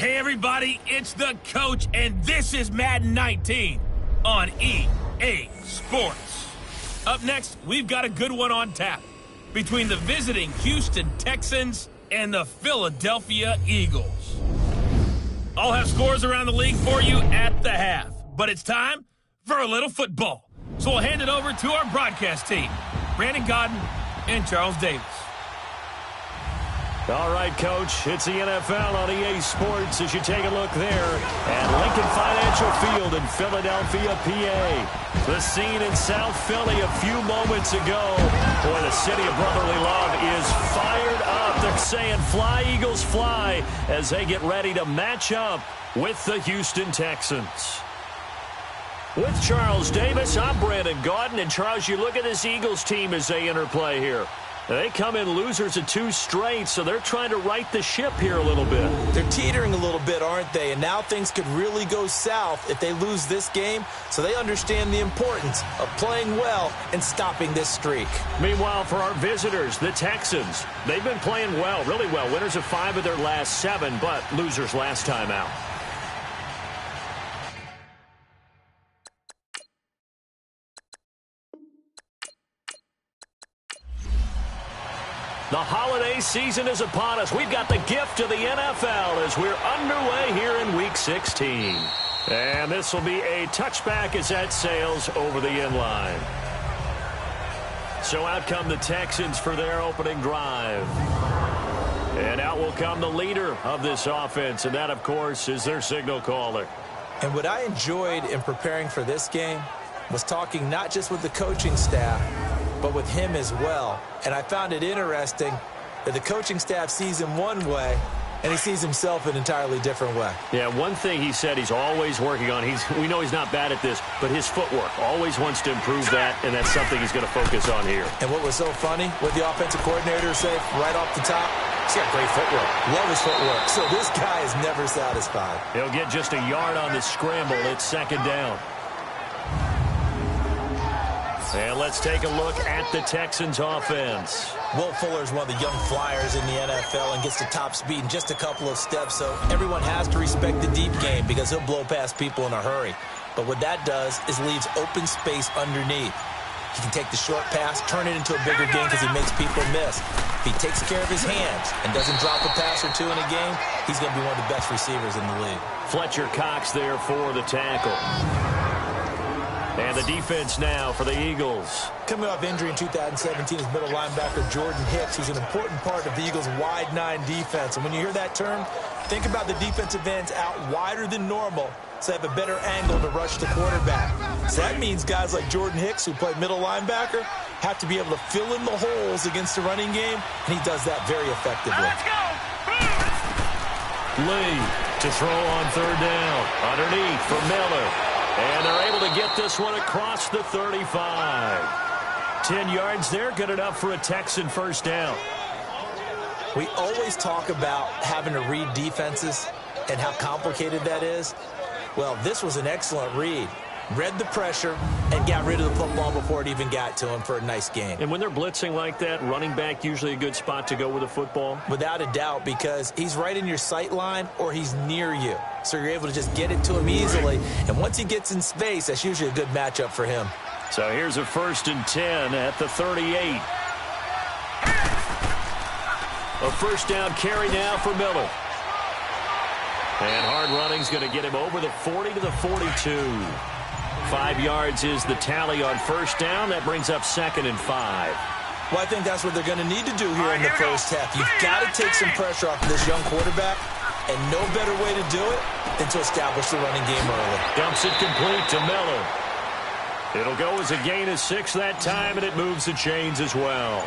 Hey everybody, it's the coach, and this is Madden 19 on EA Sports. Up next, we've got a good one on tap between the visiting Houston Texans and the Philadelphia Eagles. I'll have scores around the league for you at the half, but it's time for a little football. So we'll hand it over to our broadcast team, Brandon Godden and Charles Davis. All right, Coach, it's the NFL on EA Sports as you take a look there at Lincoln Financial Field in Philadelphia, PA. The scene in South Philly a few moments ago. Boy, the city of brotherly love is fired up. They're saying, fly, Eagles, fly, as they get ready to match up with the Houston Texans. With Charles Davis, I'm Brandon Godden. And, Charles, you look at this Eagles team as they interplay here. They come in losers of 2 straight, so they're trying to right the ship here a little bit. They're teetering a little bit, aren't they? And now things could really go south if they lose this game, so they understand the importance of playing well and stopping this streak. Meanwhile, for our visitors, the Texans, they've been playing well, really well. Winners of 5 of their last 7, but losers last time out. The holiday season is upon us. We've got the gift of the NFL as we're underway here in Week 16. And this will be a touchback as that sails over the inline. So out come the Texans for their opening drive. And out will come the leader of this offense, and that, of course, is their signal caller. And what I enjoyed in preparing for this game was talking not just with the coaching staff, but with him as well. And I found it interesting that the coaching staff sees him one way, and he sees himself an entirely different way. Yeah, one thing he said he's always working on, we know he's not bad at this, but his footwork, always wants to improve that, and that's something he's going to focus on here. And what was so funny, what the offensive coordinator said right off the top, he's got great footwork. Love his footwork. So this guy is never satisfied. He'll get just a yard on the scramble. It's second down. And let's take a look at the Texans offense. Will Fuller is one of the young flyers in the NFL and gets to top speed in just a couple of steps, so everyone has to respect the deep game because he'll blow past people in a hurry. But what that does is leaves open space underneath. He can take the short pass, turn it into a bigger game because he makes people miss. If he takes care of his hands and doesn't drop a pass or 2 in a game, he's going to be one of the best receivers in the league. Fletcher Cox there for the tackle. And the defense now for the Eagles. Coming off injury in 2017 is middle linebacker Jordan Hicks, who's an important part of the Eagles' wide 9 defense. And when you hear that term, think about the defensive ends out wider than normal, so they have a better angle to rush the quarterback. So that means guys like Jordan Hicks, who play middle linebacker, have to be able to fill in the holes against the running game, and he does that very effectively. Let's go! Lee to throw on third down. Underneath for Miller. And they're able to get this one across the 35. 10 yards there, good enough for a Texan first down. We always talk about having to read defenses and how complicated that is. Well, this was an excellent read. Read the pressure and got rid of the football before it even got to him for a nice game. And when they're blitzing like that, running back usually a good spot to go with the football? Without a doubt, because he's right in your sight line or he's near you. So you're able to just get it to him easily. And once he gets in space, that's usually a good matchup for him. So here's a 1st and 10 at the 38. A first down carry now for Miller. And hard running's going to get him over the 40 to the 42. 5 yards is the tally on first down. That brings up 2nd and 5. Well, I think that's what they're going to need to do here in the first half. You've got to take some pressure off of this young quarterback, and no better way to do it than to establish the running game early. Dumps it complete to Miller. It'll go as a gain of 6 that time, and it moves the chains as well.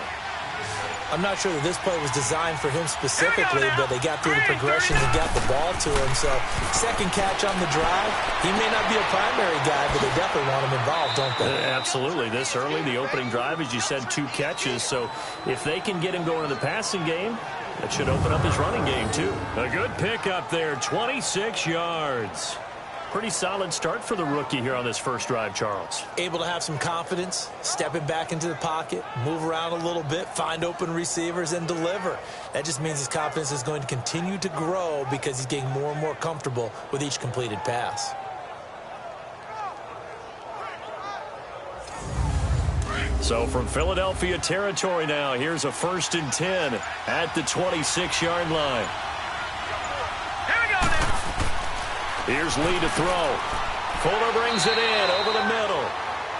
I'm not sure that this play was designed for him specifically, but they got through the progressions and got the ball to him. So, second catch on the drive. He may not be a primary guy, but they definitely want him involved, don't they? Absolutely. This early, the opening drive, as you said, 2 catches. So, if they can get him going in the passing game, that should open up his running game, too. A good pickup there, 26 yards. Pretty solid start for the rookie here on this first drive, Charles. Able to have some confidence, stepping back into the pocket, move around a little bit, find open receivers, and deliver. That just means his confidence is going to continue to grow because he's getting more and more comfortable with each completed pass. So from Philadelphia territory now, here's a 1st and 10 at the 26-yard line. Here's Lee to throw. Fuller brings it in over the middle.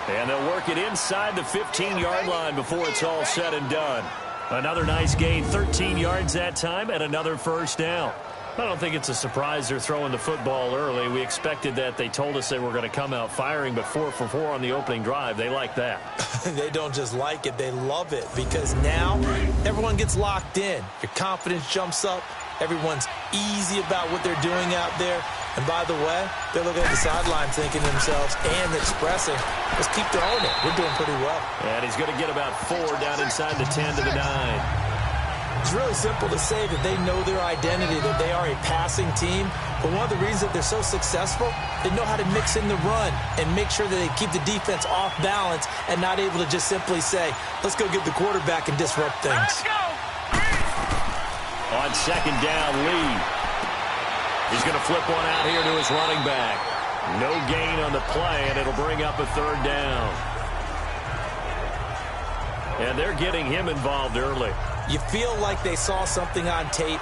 And they'll work it inside the 15-yard line before it's all said and done. Another nice gain, 13 yards that time, and another first down. I don't think it's a surprise they're throwing the football early. We expected that. They told us they were going to come out firing, but 4 for 4 on the opening drive. They like that. They don't just like it, they love it, because now everyone gets locked in. Your confidence jumps up. Everyone's easy about what they're doing out there. And by the way, they're looking at the sideline thinking to themselves and expressing, let's keep throwing it. We're doing pretty well. And he's going to get about 4 down inside the 10 to the 9. It's really simple to say that they know their identity, that they are a passing team. But one of the reasons that they're so successful, they know how to mix in the run and make sure that they keep the defense off balance and not able to just simply say, let's go get the quarterback and disrupt things. Let's go. On 2nd down, Lee. He's going to flip one out here to his running back. No gain on the play, and it'll bring up a 3rd down. And they're getting him involved early. You feel like they saw something on tape,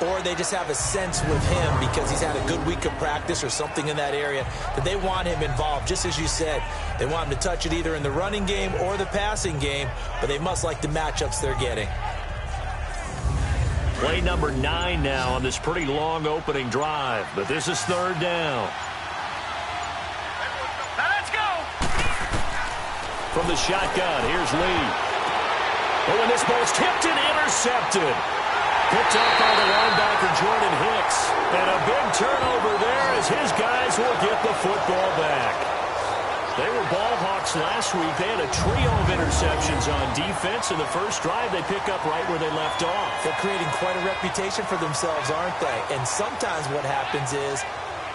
or they just have a sense with him because he's had a good week of practice or something in that area that they want him involved. Just as you said, they want him to touch it either in the running game or the passing game, but they must like the matchups they're getting. Play number 9 now on this pretty long opening drive, but this is 3rd down. Let's go. From the shotgun, here's Lee. Oh, and this ball's tipped and intercepted. Picked up by the linebacker, Jordan Hicks. And a big turnover there as his guys will get the football back. They were ball hawks last week. They had a trio of interceptions on defense. In the first drive, they pick up right where they left off. They're creating quite a reputation for themselves, aren't they? And sometimes what happens is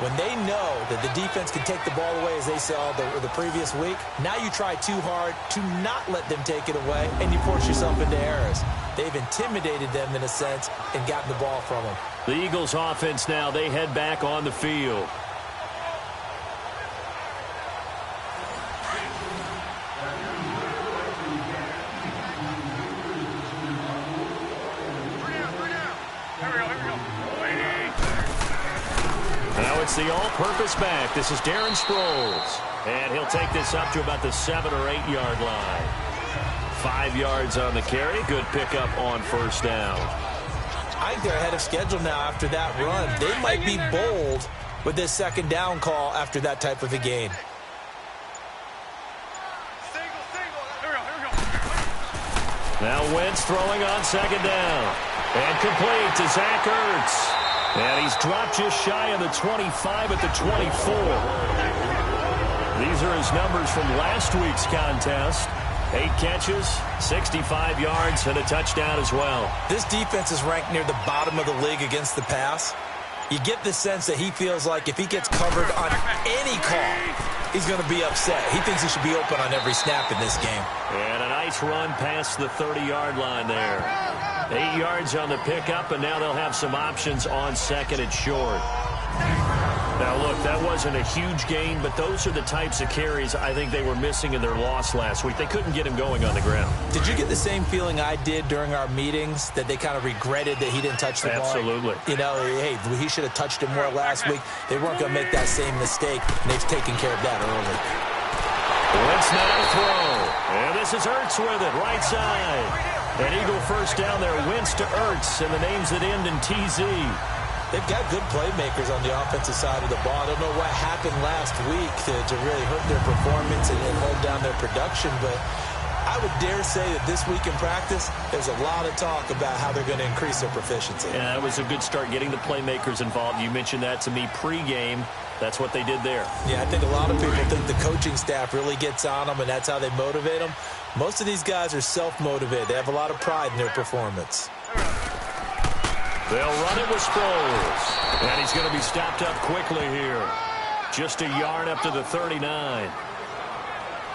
when they know that the defense can take the ball away, as they saw the previous week, now you try too hard to not let them take it away, and you force yourself into errors. They've intimidated them in a sense and gotten the ball from them. The Eagles offense now, they head back on the field. Now it's the all-purpose back. This is Darren Sproles. And he'll take this up to about the 7 or 8 yard line. 5 yards on the carry. Good pickup on 1st down. I think they're ahead of schedule now after that run. They might be bold with this 2nd down call after that type of a gain. Now Wentz throwing on 2nd down. And complete to Zach Ertz. And he's dropped just shy of the 25 at the 24. These are his numbers from last week's contest. 8 catches, 65 yards, and a touchdown as well. This defense is ranked near the bottom of the league against the pass. You get the sense that he feels like if he gets covered on any call, he's going to be upset. He thinks he should be open on every snap in this game. And a nice run past the 30-yard line there. 8 yards on the pickup, and now they'll have some options on 2nd and short. Now, look, that wasn't a huge gain, but those are the types of carries I think they were missing in their loss last week. They couldn't get him going on the ground. Did you get the same feeling I did during our meetings, that they kind of regretted that he didn't touch the ball? Absolutely. You know, hey, he should have touched it more last week. They weren't going to make that same mistake, and they've taken care of that early. Wentz now to throw. And this is Ertz with it, right side. An Eagle first down there, Wentz to Ertz, and the names that end in TZ. They've got good playmakers on the offensive side of the ball. I don't know what happened last week to really hurt their performance and hold down their production, but I would dare say that this week in practice, there's a lot of talk about how they're going to increase their proficiency. Yeah, that was a good start getting the playmakers involved. You mentioned that to me pregame. That's what they did there. Yeah, I think a lot of people think the coaching staff really gets on them, and that's how they motivate them. Most of these guys are self-motivated. They have a lot of pride in their performance. They'll run it with Sproles. And he's going to be stopped up quickly here. Just a yard up to the 39.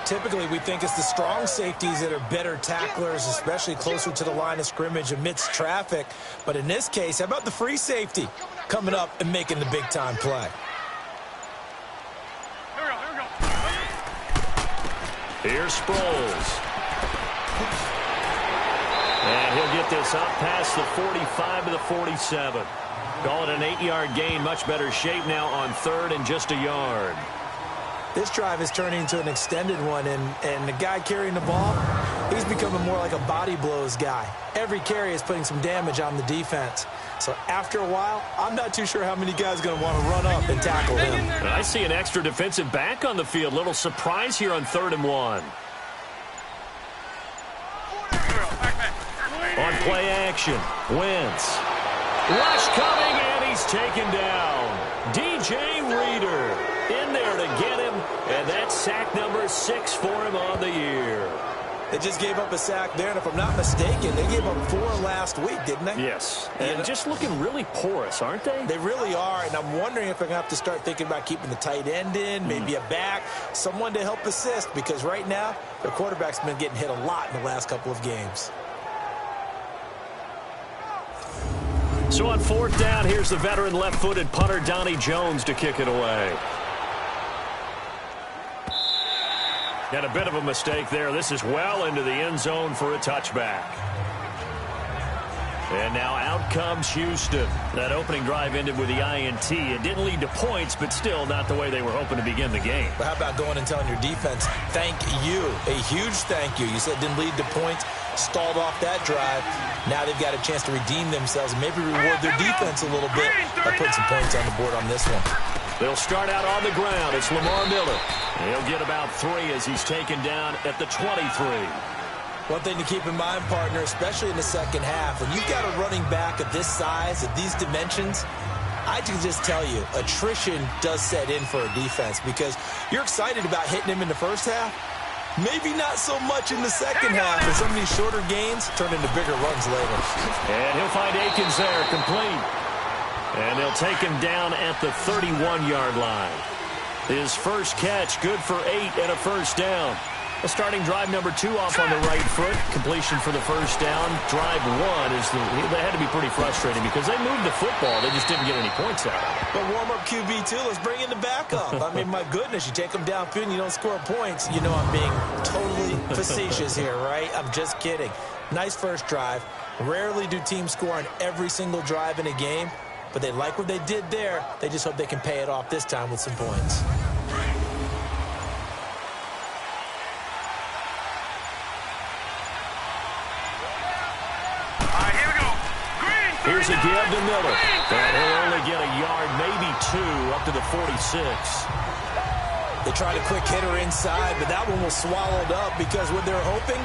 Typically, we think it's the strong safeties that are better tacklers, especially closer to the line of scrimmage amidst traffic. But in this case, how about the free safety coming up and making the big-time play? Here's Sproles. And he'll get this up past the 45 to the 47. Call it an 8-yard gain. Much better shape now on third and just a yard. This drive is turning into an extended one, and the guy carrying the ball, he's becoming more like a body blows guy. Every carry is putting some damage on the defense. So after a while, I'm not too sure how many guys are going to want to run up and tackle him. And I see an extra defensive back on the field. Little surprise here on 3rd and 1. On play action, Wentz. Rush coming, and he's taken down. DJ Reader in there to get him, and that's sack number 6 for him on the year. They just gave up a sack there, and if I'm not mistaken, they gave up 4 last week, didn't they? Yes, and just looking really porous, aren't they? They really are, and I'm wondering if they're going to have to start thinking about keeping the tight end in, maybe a back, someone to help assist, because right now, their quarterback's been getting hit a lot in the last couple of games. So on 4th down, here's the veteran left-footed punter Donnie Jones to kick it away. And a bit of a mistake there. This is well into the end zone for a touchback. And now out comes Houston. That opening drive ended with the INT. It didn't lead to points, but still not the way they were hoping to begin the game. But how about going and telling your defense, thank you, a huge thank you. You said it didn't lead to points, stalled off that drive. Now they've got a chance to redeem themselves and maybe reward their defense a little bit by putting some points on the board on this one. They'll start out on the ground. It's Lamar Miller. He'll get about 3 as he's taken down at the 23. One thing to keep in mind, partner, especially in the second half, when you've got a running back of this size, of these dimensions, I can just tell you, attrition does set in for a defense because you're excited about hitting him in the first half. Maybe not so much in the second half, and some of these shorter gains turn into bigger runs later. And he'll find Akins there, complete. And they'll take him down at the 31-yard line. His first catch, good for 8 and a first down. A starting drive number 2 off on the right foot. Completion for the first down. Drive 1 is they had to be pretty frustrating because they moved the football. They just didn't get any points out of it. But warm-up QB, too. Let's bring in the backup. I mean, my goodness, you take them downfield and you don't score points. You know I'm being totally facetious here, right? I'm just kidding. Nice first drive. Rarely do teams score on every single drive in a game, but they like what they did there. They just hope they can pay it off this time with some points. Here's a give to Miller. And he'll only get a yard, maybe 2, up to the 46. They tried a quick hitter inside, but that one was swallowed up because what they're hoping,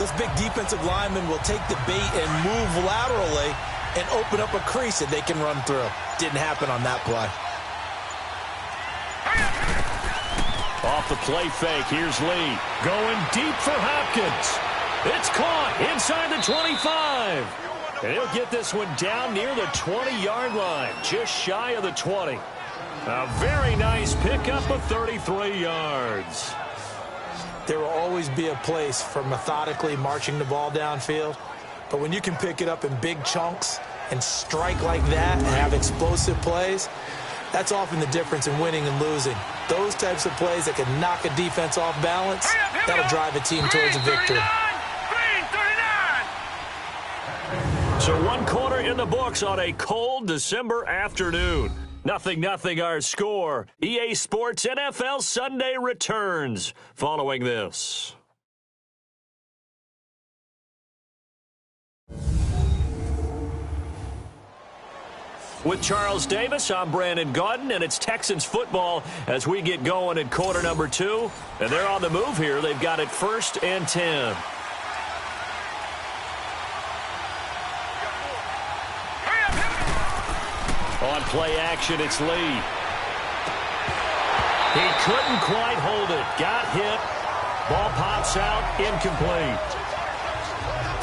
this big defensive lineman will take the bait and move laterally and open up a crease that they can run through. Didn't happen on that play. Off the play fake, here's Lee. Going deep for Hopkins. It's caught inside the 25. And he'll get this one down near the 20-yard line, just shy of the 20. A very nice pickup of 33 yards. There will always be a place for methodically marching the ball downfield. But when you can pick it up in big chunks and strike like that and have explosive plays, that's often the difference in winning and losing. Those types of plays that can knock a defense off balance, that'll drive a team towards a victory. So 1 quarter in the books on a cold December afternoon. 0-0 our score. EA Sports NFL Sunday returns following this. With Charles Davis, I'm Brandon Gaudin, and it's Texans football as we get going in quarter number 2. And they're on the move here. They've got it 1st and 10. On play action, it's Lee. He couldn't quite hold it. Got hit. Ball pops out, incomplete.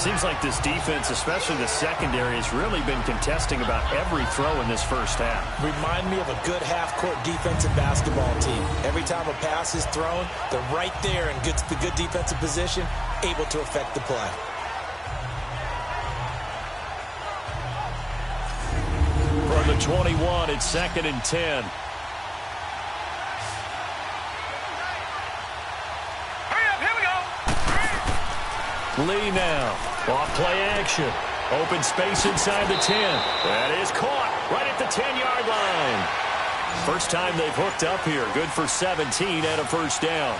Seems like this defense, especially the secondary, has really been contesting about every throw in this first half. Remind me of a good half-court defensive basketball team. Every time a pass is thrown, they're right there in good defensive position, able to affect the play. From the 21, it's 2nd and 10. Lee now, off play action. Open space inside the 10. That is caught right at the 10-yard line. First time they've hooked up here. Good for 17 and a first down.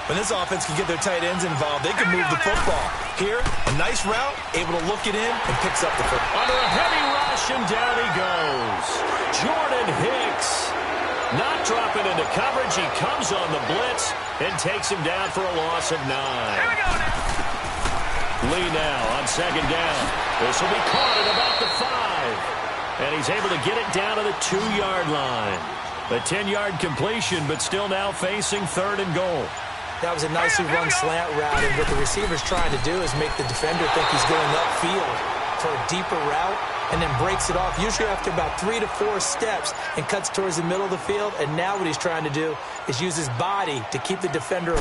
When this offense can get their tight ends involved, they can move the football. Here, a nice route, able to look it in, and picks up the football. Under a heavy rush, and down he goes. Jordan Hicks not dropping into coverage. He comes on the blitz and takes him down for a loss of 9. Here we go now. Lee now on 2nd down. This will be caught at about the 5. And he's able to get it down to the 2-yard line. A 10-yard completion, but still now facing 3rd and goal. That was a nicely run slant route, and what the receiver's trying to do is make the defender think he's going upfield for a deeper route, and then breaks it off, usually after about 3 to 4 steps, and cuts towards the middle of the field. And now what he's trying to do is use his body to keep the defender.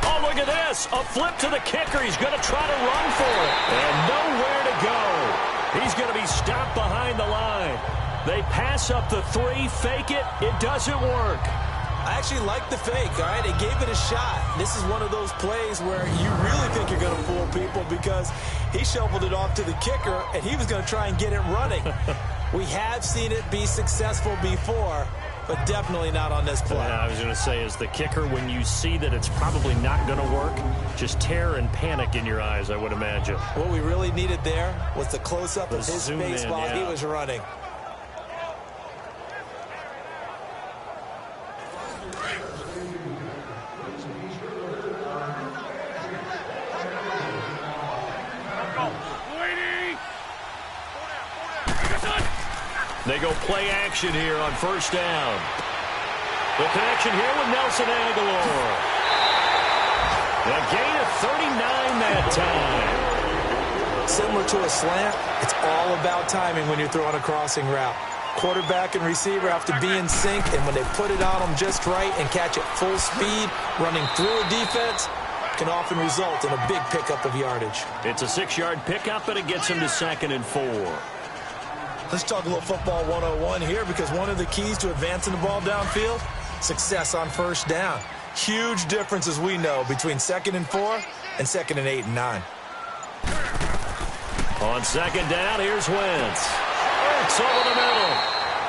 Oh, look at this. A flip to the kicker. He's going to try to run for it. And nowhere to go. He's going to be stopped behind the line. They pass up the 3, fake it. It doesn't work. I actually like the fake, all right? They gave it a shot. This is one of those plays where you really think you're going to fool people because he shoveled it off to the kicker, and he was going to try and get it running. We have seen it be successful before, but definitely not on this play. Yeah, I was going to say, as the kicker, when you see that it's probably not going to work, just terror and panic in your eyes, I would imagine. What we really needed there was the close-up of his face while he was running. They go play action here on 1st down. The connection here with Nelson Aguilar. A gain of 39 that time. Similar to a slant, it's all about timing when you're throwing a crossing route. Quarterback and receiver have to be in sync, and when they put it on them just right and catch it full speed, running through a defense, can often result in a big pickup of yardage. It's a 6-yard pickup, and it gets him to 2nd and 4. Let's talk a little football 101 here, because one of the keys to advancing the ball downfield, success on 1st down. Huge difference, as we know, between 2nd and 4 and 2nd and 8 and 9. On 2nd down, here's Wentz. Ertz over the middle.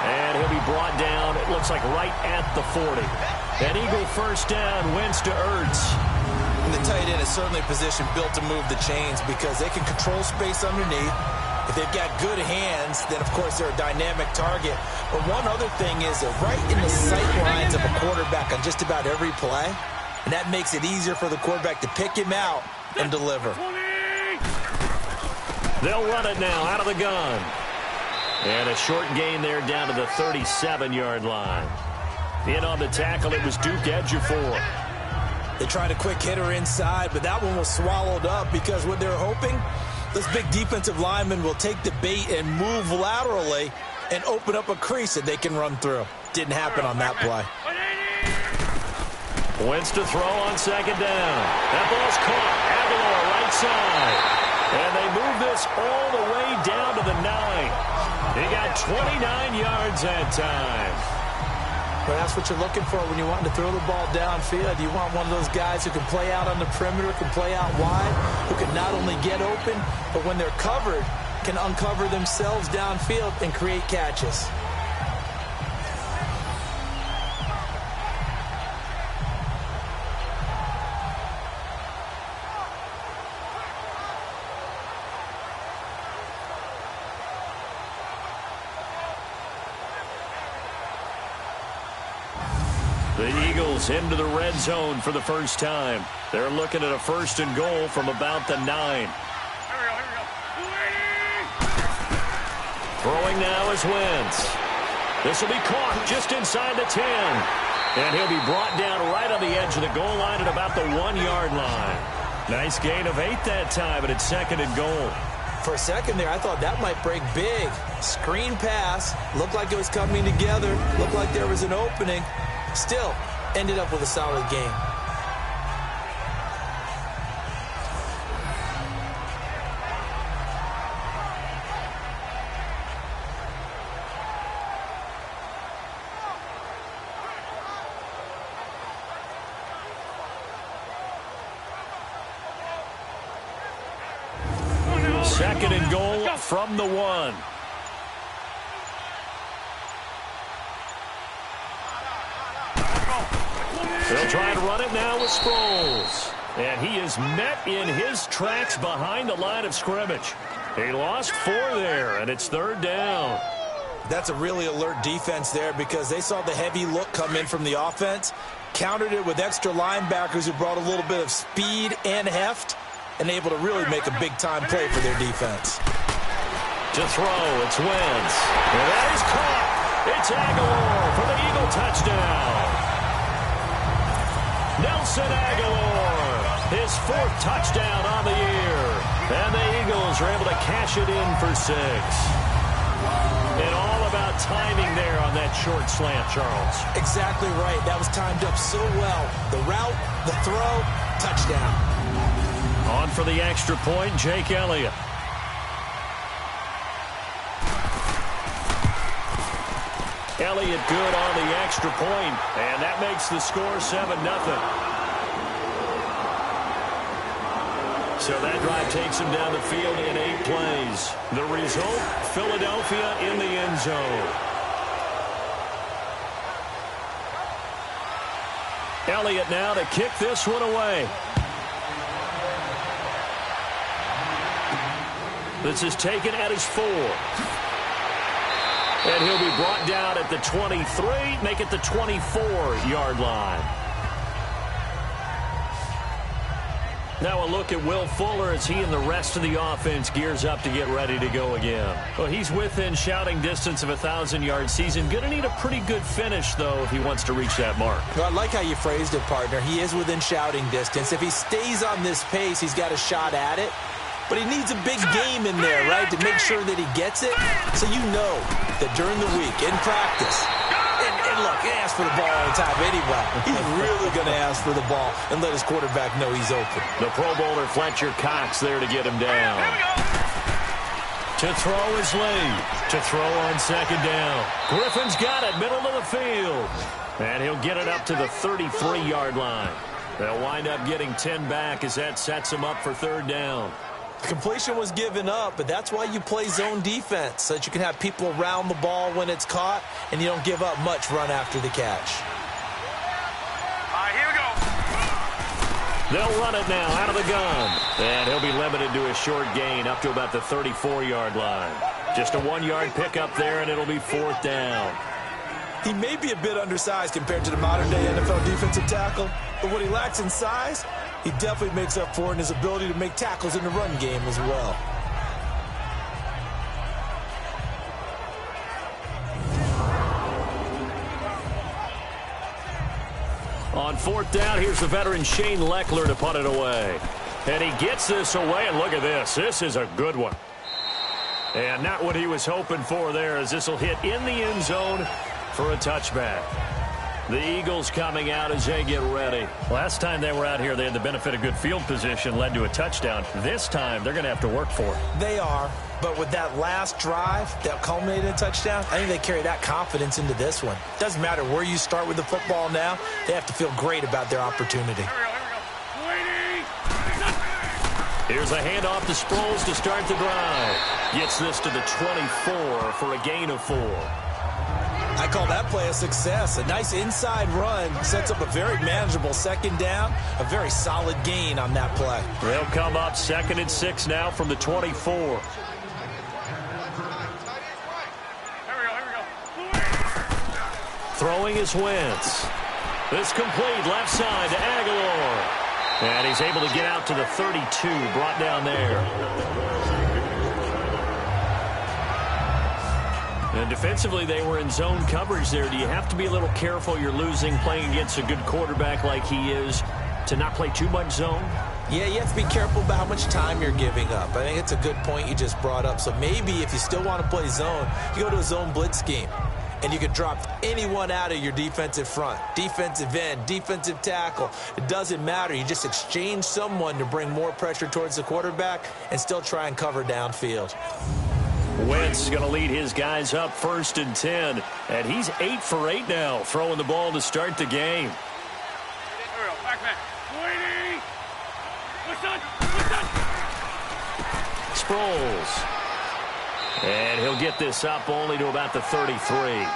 And he'll be brought down, it looks like right at the 40. An Eagle 1st down, Wentz to Ertz. And the tight end is certainly a position built to move the chains because they can control space underneath. If they've got good hands, then, of course, they're a dynamic target. But one other thing is they're right in the sight lines of a quarterback on just about every play, and that makes it easier for the quarterback to pick him out and deliver. They'll run it now out of the gun. And a short gain there down to the 37-yard line. In on the tackle, it was Duke Ejiofor. They tried a quick hitter inside, but that one was swallowed up because what they're hoping, this big defensive lineman will take the bait and move laterally and open up a crease that they can run through. Didn't happen on that play. Wentz to throw on 2nd down. That ball's caught. Aguilar right side. And they move this all the way down to the 9. He got 29 yards that time. Well, that's what you're looking for when you're wanting to throw the ball downfield. You want one of those guys who can play out on the perimeter, can play out wide, who can not only get open, but when they're covered, can uncover themselves downfield and create catches. The Eagles into the red zone for the first time. They're looking at a 1st and goal from about the 9. Here we go. Throwing now is Wentz. This will be caught just inside the 10. And he'll be brought down right on the edge of the goal line at about the 1-yard line. Nice gain of 8 that time, and it's 2nd and goal. For a second there, I thought that might break big. Screen pass. Looked like it was coming together. Looked like there was an opening. Still, ended up with a solid game. Second and goal from the 1. They'll try to run it now with Sproles. And he is met in his tracks behind the line of scrimmage. He lost 4 there, and it's 3rd down. That's a really alert defense there because they saw the heavy look come in from the offense, countered it with extra linebackers who brought a little bit of speed and heft, and able to really make a big-time play for their defense. To throw, it's Wentz. And that is caught. It's Aguilar for the Eagle touchdown. Nelson Aguilar, his 4th touchdown on the year. And the Eagles are able to cash it in for 6. And all about timing there on that short slant, Charles. Exactly right. That was timed up so well. The route, the throw, touchdown. On for the extra point, Jake Elliott. Elliott good on the extra point, and that makes the score 7-0. So that drive takes him down the field in 8 plays. The result, Philadelphia in the end zone. Elliott now to kick this one away. This is taken at his 4. And he'll be brought down at the 23, make it the 24-yard line. Now a look at Will Fuller as he and the rest of the offense gears up to get ready to go again. Well, he's within shouting distance of a 1,000-yard season. Going to need a pretty good finish, though, if he wants to reach that mark. Well, I like how you phrased it, partner. He is within shouting distance. If he stays on this pace, he's got a shot at it. But he needs a big game in there, right, to make sure that he gets it. So you know that during the week, in practice, and look, he asks for the ball all the time anyway. He's really going to ask for the ball and let his quarterback know he's open. The Pro Bowler Fletcher Cox there to get him down. To throw is Lee. To throw on 2nd down. Griffin's got it, middle of the field. And he'll get it up to the 33-yard line. They'll wind up getting 10 back as that sets him up for 3rd down. The completion was given up, but that's why you play zone defense, so that you can have people around the ball when it's caught, and you don't give up much run after the catch. All right, here we go. They'll run it now out of the gun. And he'll be limited to a short gain up to about the 34-yard line. Just a 1-yard pickup there, and it'll be 4th down. He may be a bit undersized compared to the modern-day NFL defensive tackle, but what he lacks in size, he definitely makes up for it in his ability to make tackles in the run game as well. On 4th down, here's the veteran Shane Leckler to punt it away. And he gets this away, and look at this. This is a good one. And not what he was hoping for there, as this will hit in the end zone for a touchback. The Eagles coming out as they get ready. Last time they were out here, they had the benefit of good field position, led to a touchdown. This time, they're going to have to work for it. They are, but with that last drive that culminated in a touchdown, I think they carry that confidence into this one. Doesn't matter where you start with the football now, they have to feel great about their opportunity. Here's a handoff to Sproles to start the drive. Gets this to the 24 for a gain of 4. I call that play a success. A nice inside run sets up a very manageable 2nd down. A very solid gain on that play. They'll come up 2nd and 6 now from the 24. Here we go. Throwing is Wentz. This complete left side to Aguilar. And he's able to get out to the 32, brought down there. And defensively, they were in zone coverage there. Do you have to be a little careful? You're losing, playing against a good quarterback like he is, to not play too much zone? Yeah, you have to be careful about how much time you're giving up. I think it's a good point you just brought up. So maybe if you still want to play zone, you go to a zone blitz scheme. And you can drop anyone out of your defensive front. Defensive end, defensive tackle. It doesn't matter. You just exchange someone to bring more pressure towards the quarterback and still try and cover downfield. Wentz is going to lead his guys up 1st and 10. And he's 8 for 8 now, throwing the ball to start the game. Sproles. And he'll get this up only to about the 33.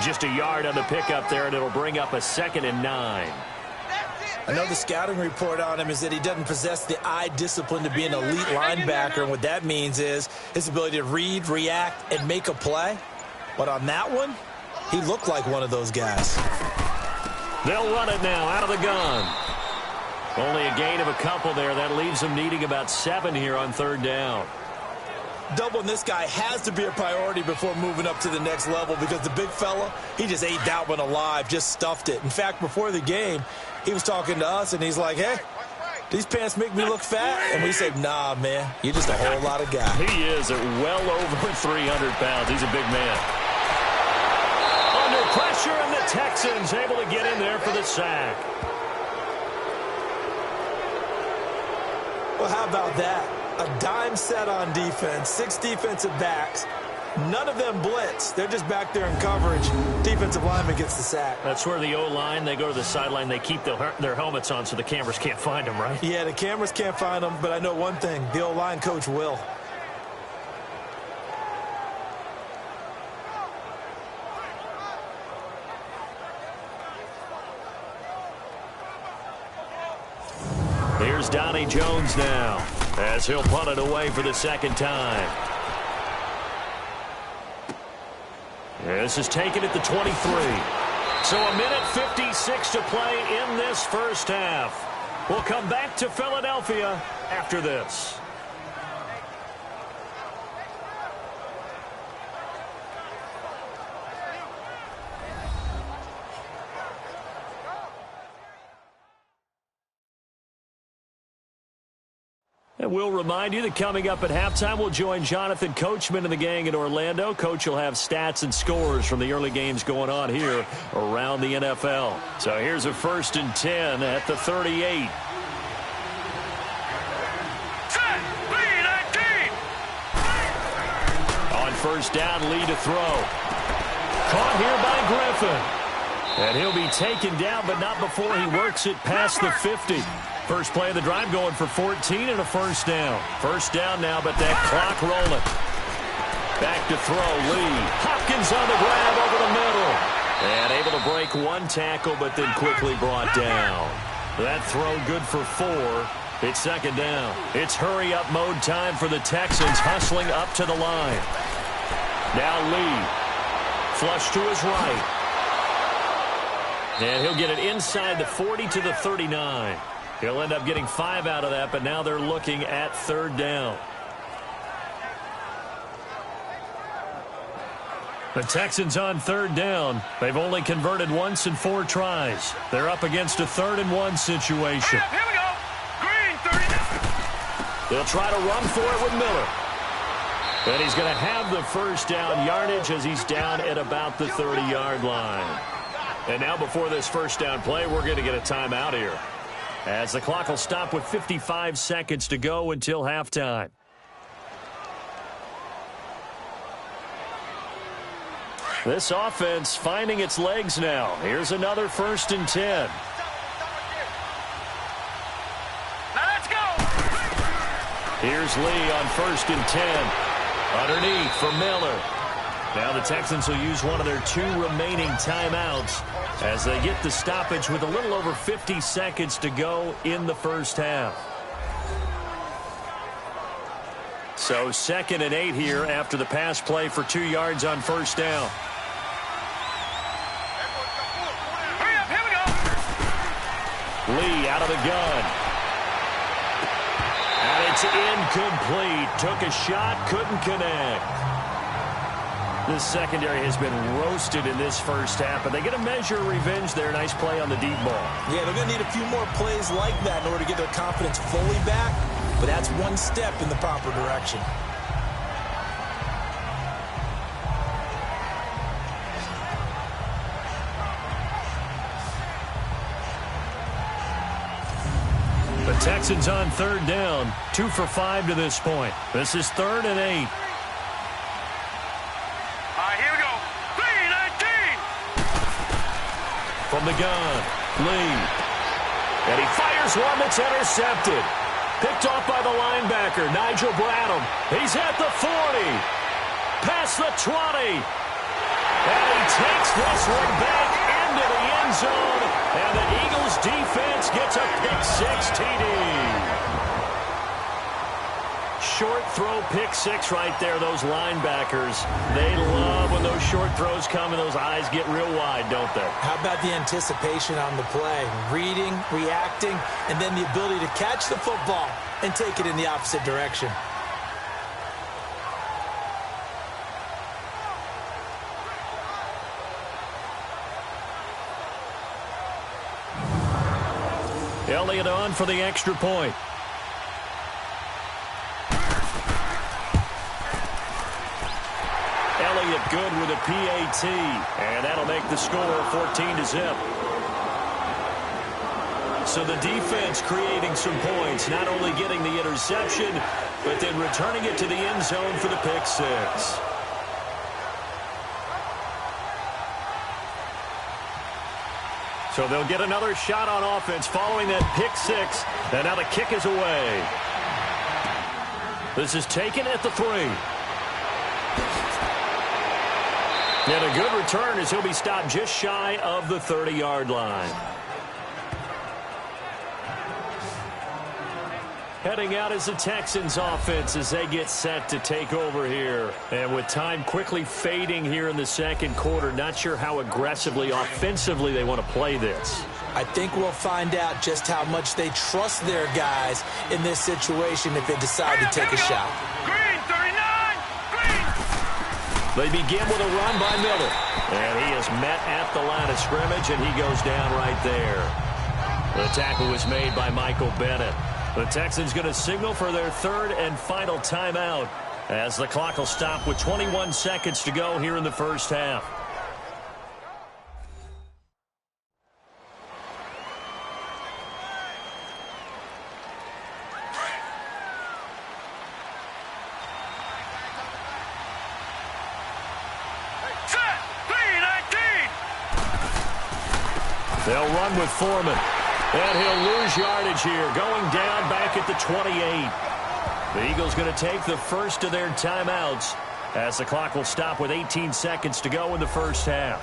Just a yard on the pickup there, and it'll bring up a 2nd and 9. I know the scouting report on him is that he doesn't possess the eye discipline to be an elite linebacker, and what that means is his ability to read, react, and make a play. But on that one, he looked like one of those guys. They'll run it now out of the gun. Only a gain of a couple there. That leaves them needing about 7 here on 3rd down. Doubling this guy has to be a priority before moving up to the next level because the big fella, he just ate that one alive, just stuffed it. In fact, before the game, he was talking to us, and he's like, hey, these pants make me look fat? And we said, nah, man, you're just a whole lot of guy. He is at well over 300 pounds. He's a big man. Under pressure, and the Texans able to get in there for the sack. Well, how about that? A dime set on defense, 6 defensive backs. None of them blitz. They're just back there in coverage. Defensive lineman gets the sack. That's where the O-line, they go to the sideline, they keep their helmets on so the cameras can't find them, right? Yeah, the cameras can't find them, but I know one thing. The O-line coach will. Here's Donnie Jones now, as he'll punt it away for the 2nd time. This is taken at the 23. So a minute 56 to play in this first half. We'll come back to Philadelphia after this. And we'll remind you that coming up at halftime, we'll join Jonathan Coachman and the gang in Orlando. Coach will have stats and scores from the early games going on here around the NFL. So here's a 1st and 10 at the 38. On 1st down, Lee to throw. Caught here by Griffin. And he'll be taken down, but not before he works it past the 50. First play of the drive going for 14 and a 1st down. 1st down now, but that clock rolling. Back to throw, Lee. Hopkins on the grab over the middle. And able to break one tackle, but then quickly brought down. That throw good for 4. It's 2nd down. It's hurry-up mode time for the Texans, hustling up to the line. Now Lee. Flush to his right. And he'll get it inside the 40 to the 39. He'll end up getting 5 out of that, but now they're looking at 3rd down. The Texans on 3rd down. They've only converted once in 4 tries. They're up against a 3rd and 1 situation. Here we go. Green, 30. They'll try to run for it with Miller. And he's going to have the 1st down yardage as he's down at about the 30-yard line. And now before this 1st down play, we're going to get a timeout here, as the clock will stop with 55 seconds to go until halftime. This offense finding its legs now. Here's another 1st and 10. Now let's go. Here's Lee on 1st and 10. Underneath for Miller. Now the Texans will use one of their 2 remaining timeouts as they get the stoppage with a little over 50 seconds to go in the 1st half. So 2nd and 8 here after the pass play for 2 yards on 1st down. Hurry up, here we go. Lee out of the gun. And it's incomplete. Took a shot, couldn't connect. This secondary has been roasted in this first half, but they get a measure of revenge there. Nice play on the deep ball. Yeah, they're going to need a few more plays like that in order to get their confidence fully back, but that's one step in the proper direction. The Texans on third down, 2 for 5 to this point. This is 3rd and 8. All right, here we go. 3-19. From the gun, Lee. And he fires one that's intercepted. Picked off by the linebacker, Nigel Bradham. He's at the 40. Past the 20. And he takes this one back into the end zone. And the Eagles defense gets a pick-6 TD. Short throw pick-6 right there, those linebackers. They love when those short throws come and those eyes get real wide, don't they? How about the anticipation on the play? Reading, reacting, and then the ability to catch the football and take it in the opposite direction. Elliott on for the extra point. Elliott good with a PAT, and that'll make the score 14-0. So the defense creating some points, not only getting the interception, but then returning it to the end zone for the pick-6. So they'll get another shot on offense following that pick-6, and now the kick is away. This is taken at the 3. And a good return as he'll be stopped just shy of the 30-yard line. Heading out is the Texans offense as they get set to take over here. And with time quickly fading here in the second quarter, not sure how aggressively, offensively they want to play this. I think we'll find out just how much they trust their guys in this situation if they decide to take a shot. Green, 39. Green. They begin with a run by Miller. And he is met at the line of scrimmage, and he goes down right there. The tackle was made by Michael Bennett. The Texans going to signal for their 3rd and final timeout as the clock will stop with 21 seconds to go here in the first half. Set. 3-19. They'll run with Foreman. And he'll lose yardage here, going down back at the 28. The Eagles going to take the first of their timeouts as the clock will stop with 18 seconds to go in the first half.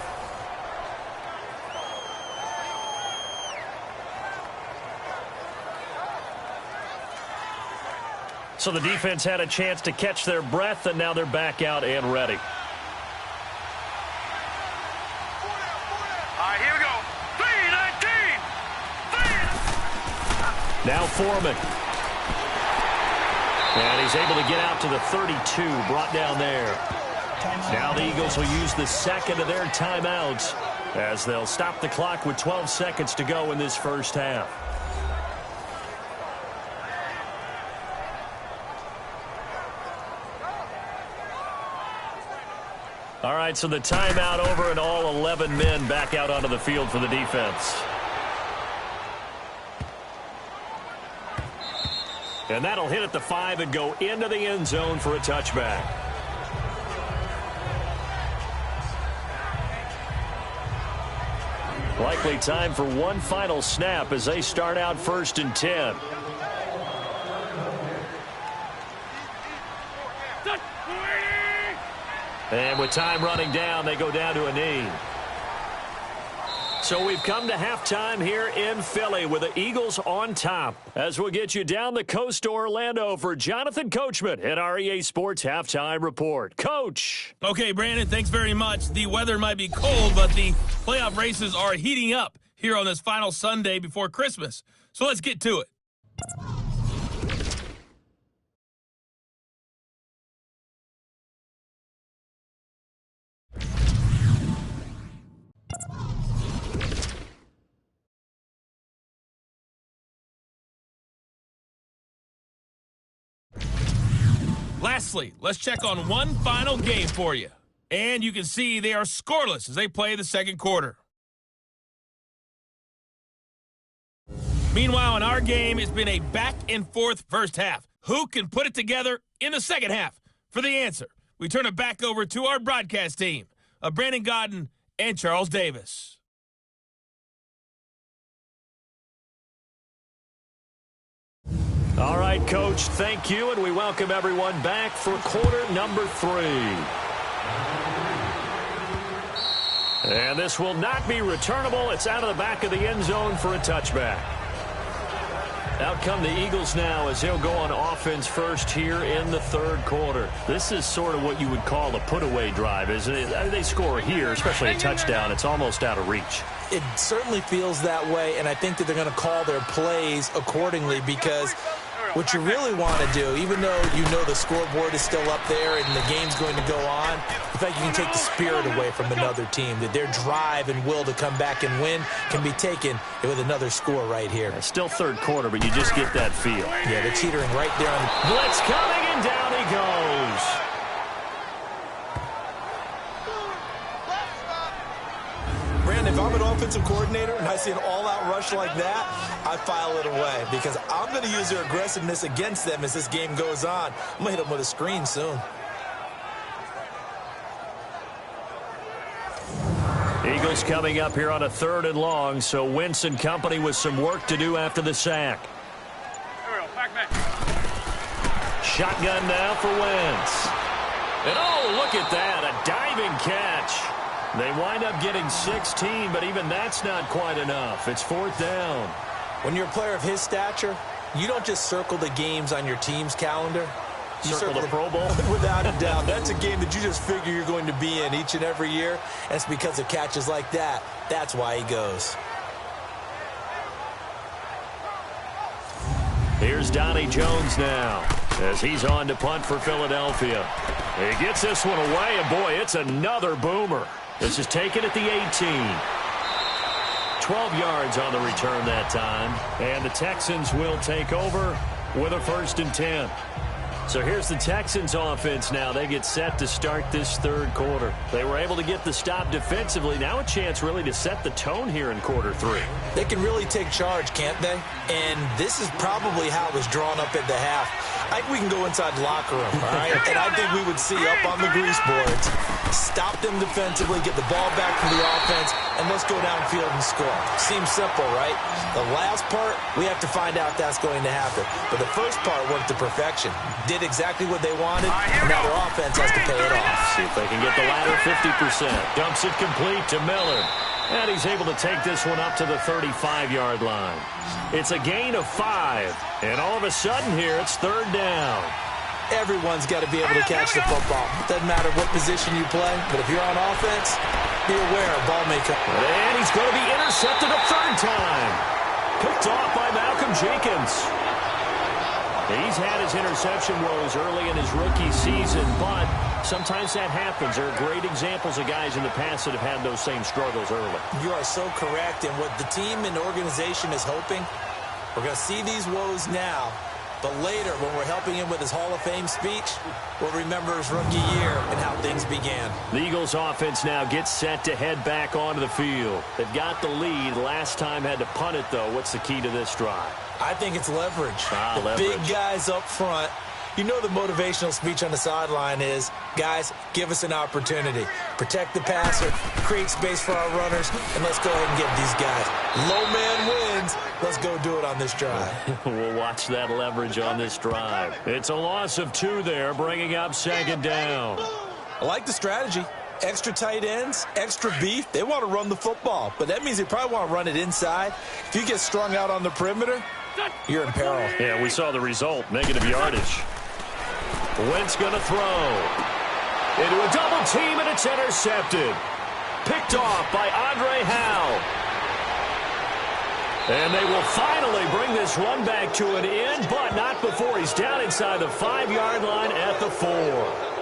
So the defense had a chance to catch their breath, and now they're back out and ready. All right, here we go. 3-19. Now Foreman. And he's able to get out to the 32, brought down there. Now the Eagles will use the second of their timeouts as they'll stop the clock with 12 seconds to go in this first half. All right, so the timeout over and all 11 men back out onto the field for the defense. And that'll hit at the 5 and go into the end zone for a touchback. Likely time for one final snap as they start out 1st and 10. And with time running down, they go down to a knee. So we've come to halftime here in Philly with the Eagles on top. As we'll get you down the coast to Orlando for Jonathan Coachman at our EA Sports Halftime Report. Coach! Okay, Brandon, thanks very much. The weather might be cold, but the playoff races are heating up here on this final Sunday before Christmas. So let's get to it. Lastly, let's check on one final game for you. And you can see they are scoreless as they play the second quarter. Meanwhile, in our game, it's been a back-and-forth first half. Who can put it together in the second half? For the answer, we turn it back over to our broadcast team of Brandon Godden and Charles Davis. All right, Coach, thank you, and we welcome everyone back for quarter number 3. And this will not be returnable. It's out of the back of the end zone for a touchback. Out come the Eagles now as they'll go on offense first here in the third quarter. This is sort of what you would call a put-away drive, isn't it? They score here, especially a touchdown. It's almost out of reach. It certainly feels that way, and I think that they're going to call their plays accordingly because what you really want to do, even though you know the scoreboard is still up there and the game's going to go on, the fact you can take the spirit away from another team, that their drive and will to come back and win can be taken with another score right here. Yeah, still third quarter, but you just get that feel. Yeah, they're teetering right there on the blitz coming, and down he goes. Brandon, if I'm an offensive coordinator and I see an all-out rush like that, I file it away because I'm going to use their aggressiveness against them as this game goes on. I'm going to hit them with a screen soon. Eagles coming up here on a 3rd and long, so Wentz and company with some work to do after the sack. Shotgun now for Wentz. And oh, look at that, a diving catch. They wind up getting 16, but even that's not quite enough. It's 4th down. When you're a player of his stature, you don't just circle the games on your team's calendar. You circle the Pro Bowl? Without a doubt. That's a game that you just figure you're going to be in each and every year. And it's because of catches like that. That's why he goes. Here's Donnie Jones now as he's on to punt for Philadelphia. He gets this one away, and boy, it's another boomer. This is taken at the 18. 12 yards on the return that time. And the Texans will take over with a 1st and 10. So here's the Texans offense now. They get set to start this third quarter. They were able to get the stop defensively. Now a chance really to set the tone here in quarter 3. They can really take charge, can't they? And this is probably how it was drawn up at the half. I think we can go inside the locker room, all right? And I think we would see up on the grease boards, stop them defensively, get the ball back from the offense, and let's go downfield and score. Seems simple, right? The last part, we have to find out that's going to happen. But the first part worked to perfection. Did exactly what they wanted, and now their offense has to pay it off. See if they can get the latter 50%. Dumps it complete to Miller. And he's able to take this one up to the 35-yard line. It's a gain of 5. And all of a sudden here, it's 3rd down. Everyone's got to be able to catch the football. Doesn't matter what position you play, but if you're on offense, be aware a ball may come. And he's going to be intercepted a 3rd time. Picked off by Malcolm Jenkins. He's had his interception woes early in his rookie season, but sometimes that happens. There are great examples of guys in the past that have had those same struggles early. You are so correct, and what the team and organization is hoping, we're going to see these woes now, but later when we're helping him with his Hall of Fame speech, we'll remember his rookie year and how things began. The Eagles offense now gets set to head back onto the field. They've got the lead. Last time had to punt it, though. What's the key to this drive? I think it's leverage. Leverage. Big guys up front. You know the motivational speech on the sideline is, guys, give us an opportunity. Protect the passer, create space for our runners, and let's go ahead and get these guys. Low man wins. Let's go do it on this drive. We'll watch that leverage on this drive. It's a loss of 2 there, bringing up 2nd down. I like the strategy. Extra tight ends, extra beef. They want to run the football, but that means they probably want to run it inside. If you get strung out on the perimeter, you're in peril. Yeah, we saw the result, negative yardage. Wentz going to throw. Into a double team, and it's intercepted. Picked off by Andre Howe. And they will finally bring this run back to an end, but not before he's down inside the 5-yard line at the 4.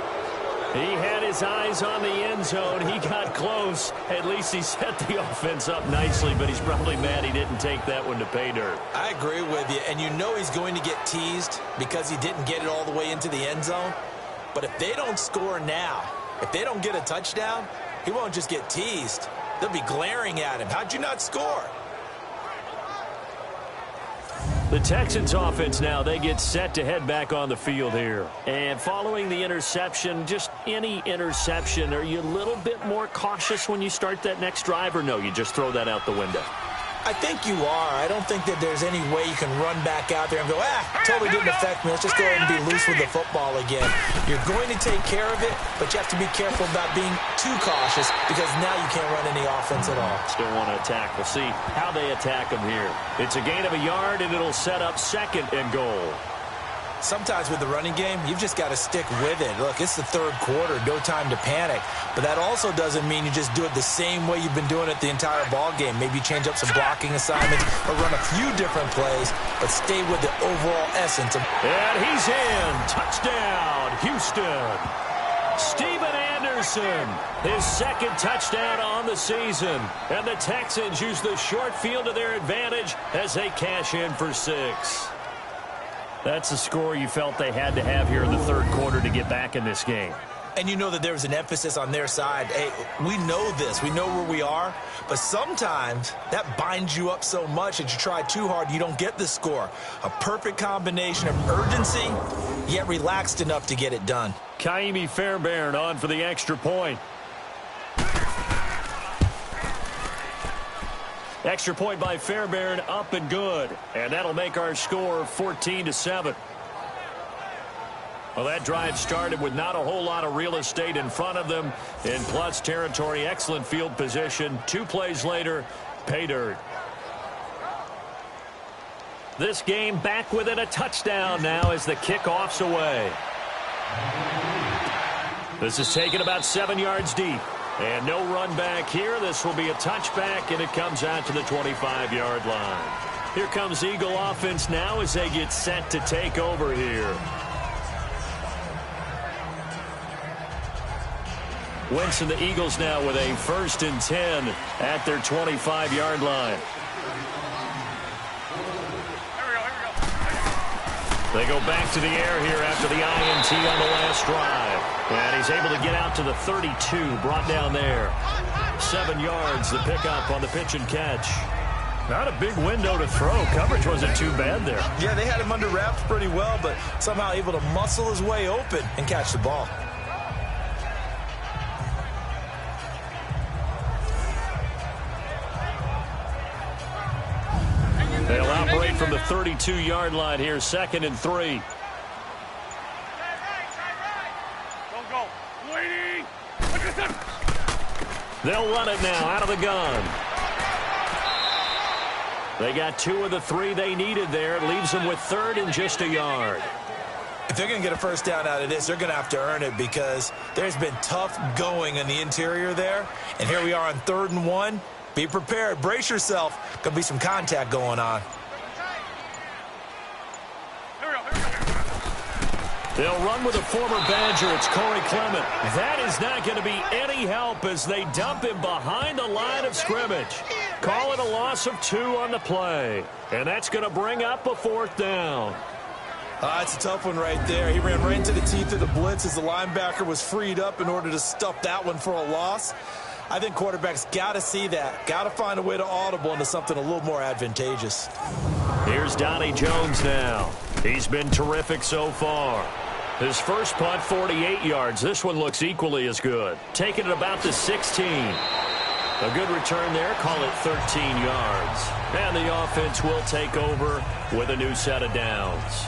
He had his eyes on the end zone. He got close. At least he set the offense up nicely, but he's probably mad he didn't take that one to pay dirt. I agree with you, and you know he's going to get teased because he didn't get it all the way into the end zone. But if they don't score now, if they don't get a touchdown, he won't just get teased. They'll be glaring at him. How'd you not score? The Texans offense now, they get set to head back on the field here. And following the interception, just any interception, are you a little bit more cautious when you start that next drive, or no, you just throw that out the window? I think you are. I don't think that there's any way you can run back out there and go, totally didn't affect me. Let's just go ahead and be loose with the football again. You're going to take care of it, but you have to be careful about being too cautious because now you can't run any offense at all. Still want to attack. We'll see how they attack them here. It's a gain of a yard, and it'll set up 2nd and goal. Sometimes with the running game, you've just got to stick with it. Look, it's the 3rd quarter, no time to panic. But that also doesn't mean you just do it the same way you've been doing it the entire ball game. Maybe change up some blocking assignments or run a few different plays, but stay with the overall essence. And he's in. Touchdown, Houston. Steven Anderson, his 2nd touchdown on the season. And the Texans use the short field to their advantage as they cash in for 6. That's the score you felt they had to have here in the 3rd quarter to get back in this game. And you know that there was an emphasis on their side. Hey, we know this. We know where we are. But sometimes that binds you up so much that you try too hard, you don't get the score. A perfect combination of urgency, yet relaxed enough to get it done. Kaimi Fairbairn on for the extra point. Extra point by Fairbairn, up and good. And that'll make our score 14-7. Well, that drive started with not a whole lot of real estate in front of them. In plus territory, excellent field position. 2 plays later, pay dirt. This game back within a touchdown now as the kickoff's away. This is taken about 7 yards deep. And no run back here. This will be a touchback, and it comes out to the 25-yard line. Here comes Eagle offense now as they get set to take over here. Wentz and the Eagles now with a 1st and 10 at their 25-yard line. They go back to the air here after the INT on the last drive. And he's able to get out to the 32, brought down there. 7 yards, the pickup on the pitch and catch. Not a big window to throw. Coverage wasn't too bad there. Yeah, they had him under wraps pretty well, but somehow able to muscle his way open and catch the ball. They'll operate from the 32-yard line here, 2nd and 3. They'll run it now out of the gun. They got 2 of the 3 they needed there. It leaves them with 3rd and just a yard. If they're going to get a first down out of this, they're going to have to earn it because there's been tough going in the interior there. And here we are on 3rd and 1. Be prepared. Brace yourself. Could be some contact going on. They'll run with a former Badger. It's Corey Clement. That is not going to be any help as they dump him behind the line of scrimmage. Call it a loss of 2 on the play. And that's going to bring up a 4th down. That's a tough one right there. He ran right into the teeth of the blitz as the linebacker was freed up in order to stuff that one for a loss. I think quarterbacks got to see that. Got to find a way to audible into something a little more advantageous. Here's Donnie Jones now. He's been terrific so far. His first punt, 48 yards. This one looks equally as good. Taking it about the 16. A good return there. Call it 13 yards. And the offense will take over with a new set of downs.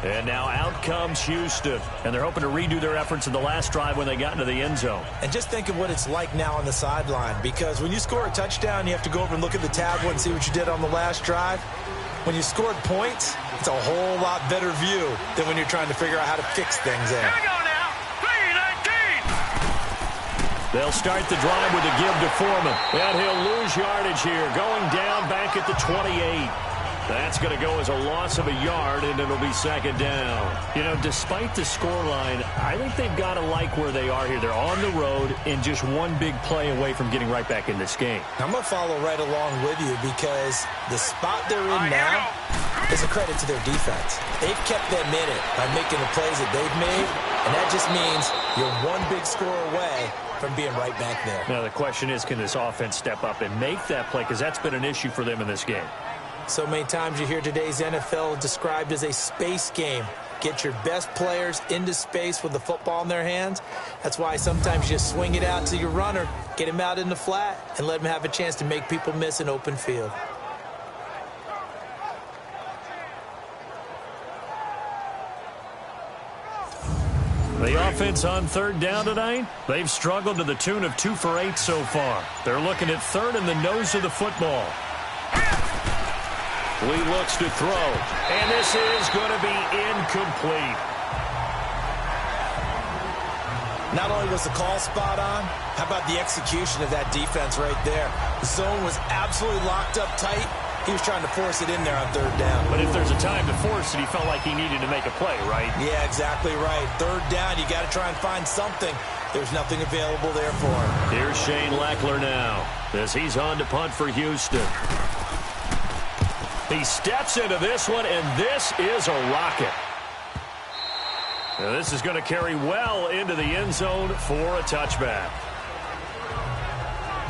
And now out comes Houston. And they're hoping to redo their efforts in the last drive when they got into the end zone. And just think of what it's like now on the sideline. Because when you score a touchdown, you have to go over and look at the tablet and see what you did on the last drive. When you scored points, it's a whole lot better view than when you're trying to figure out how to fix things there. Here we go now. 3-19. They'll start the drive with a give to Foreman. And he'll lose yardage here, going down back at the 28. That's going to go as a loss of a yard, and it'll be 2nd down. You know, despite the scoreline, I think they've got to like where they are here. They're on the road and just one big play away from getting right back in this game. I'm going to follow right along with you because the spot they're in now is a credit to their defense. They've kept them in it by making the plays that they've made. And that just means you're one big score away from being right back there. Now the question is, can this offense step up and make that play? Because that's been an issue for them in this game. So many times you hear today's NFL described as a space game. Get your best players into space with the football in their hands. That's why sometimes you just swing it out to your runner, get him out in the flat, and let him have a chance to make people miss an open field. The offense on third down tonight, they've struggled to the tune of 2 for 8 so far. They're looking at third in the nose of the football. Lee looks to throw, and this is going to be incomplete. Not only was the call spot on, how about the execution of that defense right there? The zone was absolutely locked up tight. He was trying to force it in there on third down. But if there's a time to force it, he felt like he needed to make a play, right? Yeah, exactly right. Third down, you got to try and find something. There's nothing available there for him. Here's Shane Leckler now, as he's on to punt for Houston. He steps into this one, and this is a rocket. Now, this is going to carry well into the end zone for a touchback.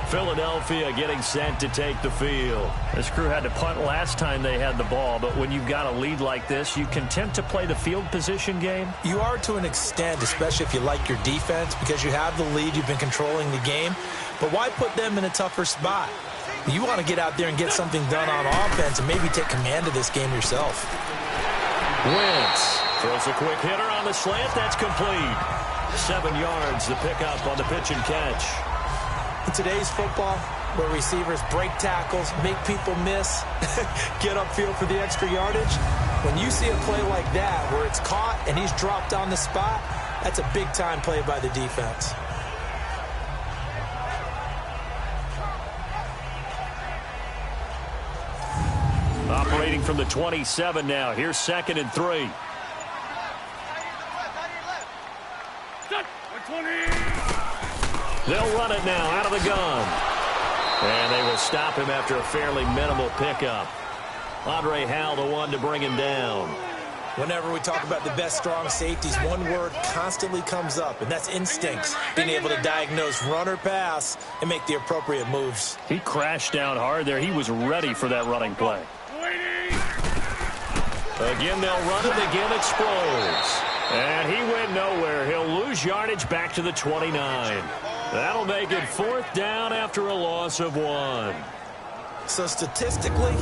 Philadelphia getting set to take the field. This crew had to punt last time they had the ball, but when you've got a lead like this, you content to play the field position game? You are to an extent, especially if you like your defense, because you have the lead, you've been controlling the game. But why put them in a tougher spot? You want to get out there and get something done on offense and maybe take command of this game yourself. Wentz throws a quick hitter on the slant. That's complete. 7 yards, the pickup on the pitch and catch. In today's football, where receivers break tackles, make people miss, get upfield for the extra yardage, when you see a play like that where it's caught and he's dropped on the spot, that's a big-time play by the defense. Operating from the 27 now. Here's 2nd and 3. They'll run it now out of the gun. And they will stop him after a fairly minimal pickup. Andre Howell, the one to bring him down. Whenever we talk about the best strong safeties, one word constantly comes up, and that's instincts. Being able to diagnose run or pass and make the appropriate moves. He crashed down hard there. He was ready for that running play. Again, they'll run it. Again, it explodes. And he went nowhere. He'll lose yardage back to the 29. That'll make it 4th down after a loss of 1. So statistically,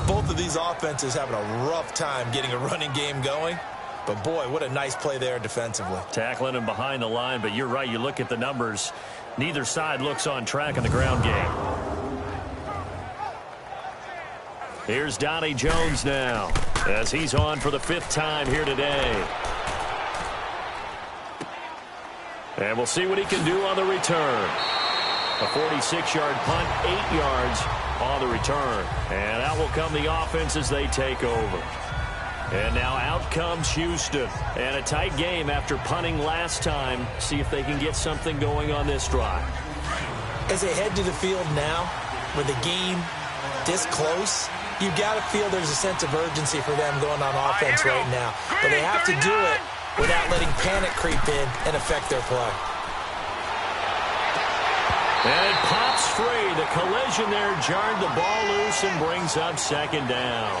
both of these offenses having a rough time getting a running game going. But boy, what a nice play there defensively. Tackling him behind the line, but you're right. You look at the numbers. Neither side looks on track in the ground game. Here's Donnie Jones now, as he's on for the 5th time here today. And we'll see what he can do on the return. A 46-yard punt, 8 yards on the return. And out will come the offense as they take over. And now out comes Houston. And a tight game after punting last time. See if they can get something going on this drive. As they head to the field now, with the game this close, you've got to feel there's a sense of urgency for them going on offense right now. But they have to do it without letting panic creep in and affect their play. And it pops free. The collision there jarred the ball loose and brings up 2nd down.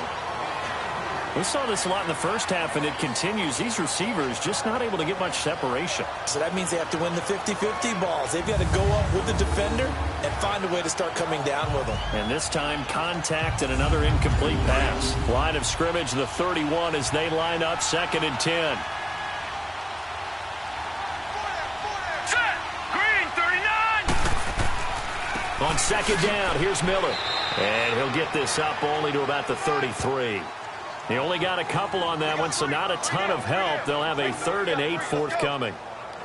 We saw this a lot in the first half, and it continues. These receivers just not able to get much separation. So that means they have to win the 50-50 balls. They've got to go up with the defender and find a way to start coming down with them. And this time, contact and another incomplete pass. Line of scrimmage, the 31, as they line up 2nd and 10. Set. Green, 39. On 2nd down, here's Miller. And he'll get this up only to about the 33. He only got a couple on that one, so not a ton of help. They'll have a 3rd and 8 forthcoming.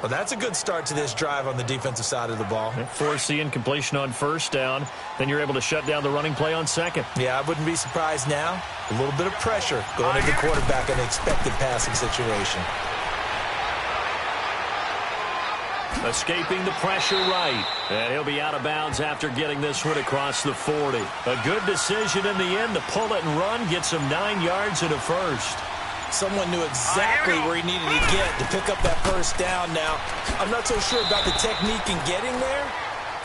Well, that's a good start to this drive on the defensive side of the ball. Force the incompletion on 1st down. Then you're able to shut down the running play on 2nd. Yeah, I wouldn't be surprised now. A little bit of pressure going at the quarterback in an expected passing situation. Escaping the pressure right. And he'll be out of bounds after getting this one across the 40. A good decision in the end to pull it and run. Gets him 9 yards and a first. Someone knew exactly where he needed to get to pick up that first down. Now, I'm not so sure about the technique in getting there,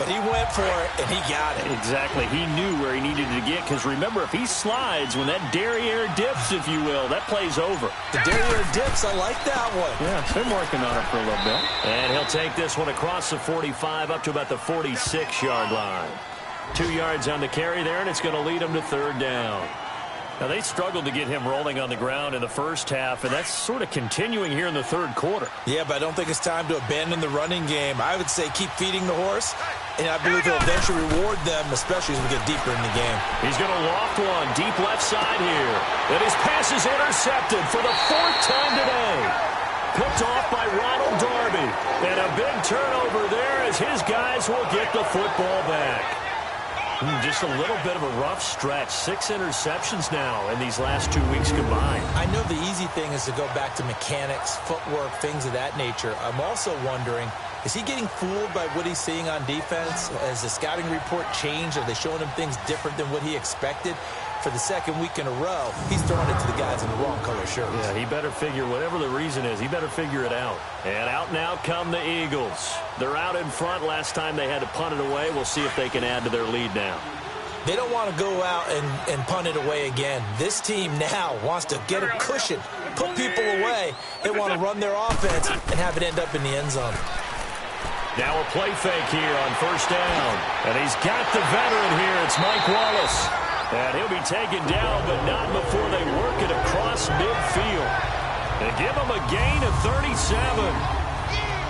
but he went for it, and he got it. Exactly. He knew where he needed to get, because remember, if he slides, when that derriere dips, if you will, that play's over. The derriere dips, I like that one. Yeah, been working on it for a little bit. And he'll take this one across the 45 up to about the 46-yard line. 2 yards on the carry there, and it's going to lead him to third down. Now, they struggled to get him rolling on the ground in the first half, and that's sort of continuing here in the third quarter. Yeah, but I don't think it's time to abandon the running game. I would say keep feeding the horse, and I believe he'll eventually reward them, especially as we get deeper in the game. He's going to loft one deep left side here. And his pass is intercepted for the 4th time today. Picked off by Ronald Darby. And a big turnover there as his guys will get the football back. Just a little bit of a rough stretch. 6 interceptions now in these last 2 weeks combined. I know the easy thing is to go back to mechanics, footwork, things of that nature. I'm also wondering, is he getting fooled by what he's seeing on defense? Has the scouting report changed? Are they showing him things different than what he expected? For the second week in a row, he's throwing it to the guys in the wrong color shirts. Yeah, he better figure, whatever the reason is, he better figure it out. And out now come the Eagles. They're out in front. Last time they had to punt it away. We'll see if they can add to their lead now. They don't want to go out and punt it away again. This team now wants to get a cushion, put people away. They want to run their offense and have it end up in the end zone. Now a play fake here on first down. And he's got the veteran here. It's Mike Wallace. And he'll be taken down, but not before they work it across midfield. They give him a gain of 37.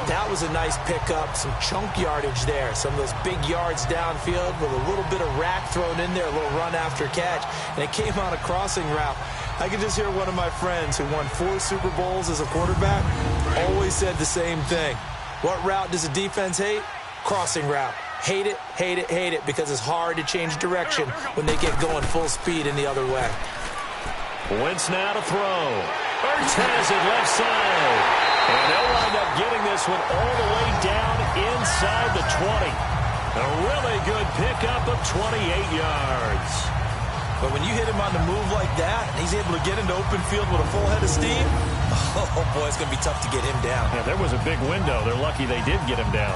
That was a nice pickup, some chunk yardage there. Some of those big yards downfield with a little bit of rack thrown in there, a little run after catch. And it came on a crossing route. I could just hear one of my friends who won 4 Super Bowls as a quarterback always said the same thing. What route does a defense hate? Crossing route. Hate it, hate it, hate it, because it's hard to change direction when they get going full speed in the other way. Wentz now to throw. Ertz has it left side. And they'll wind up getting this one all the way down inside the 20. A really good pickup of 28 yards. But when you hit him on the move like that, and he's able to get into open field with a full head of steam, oh boy, it's going to be tough to get him down. Yeah, there was a big window. They're lucky they did get him down.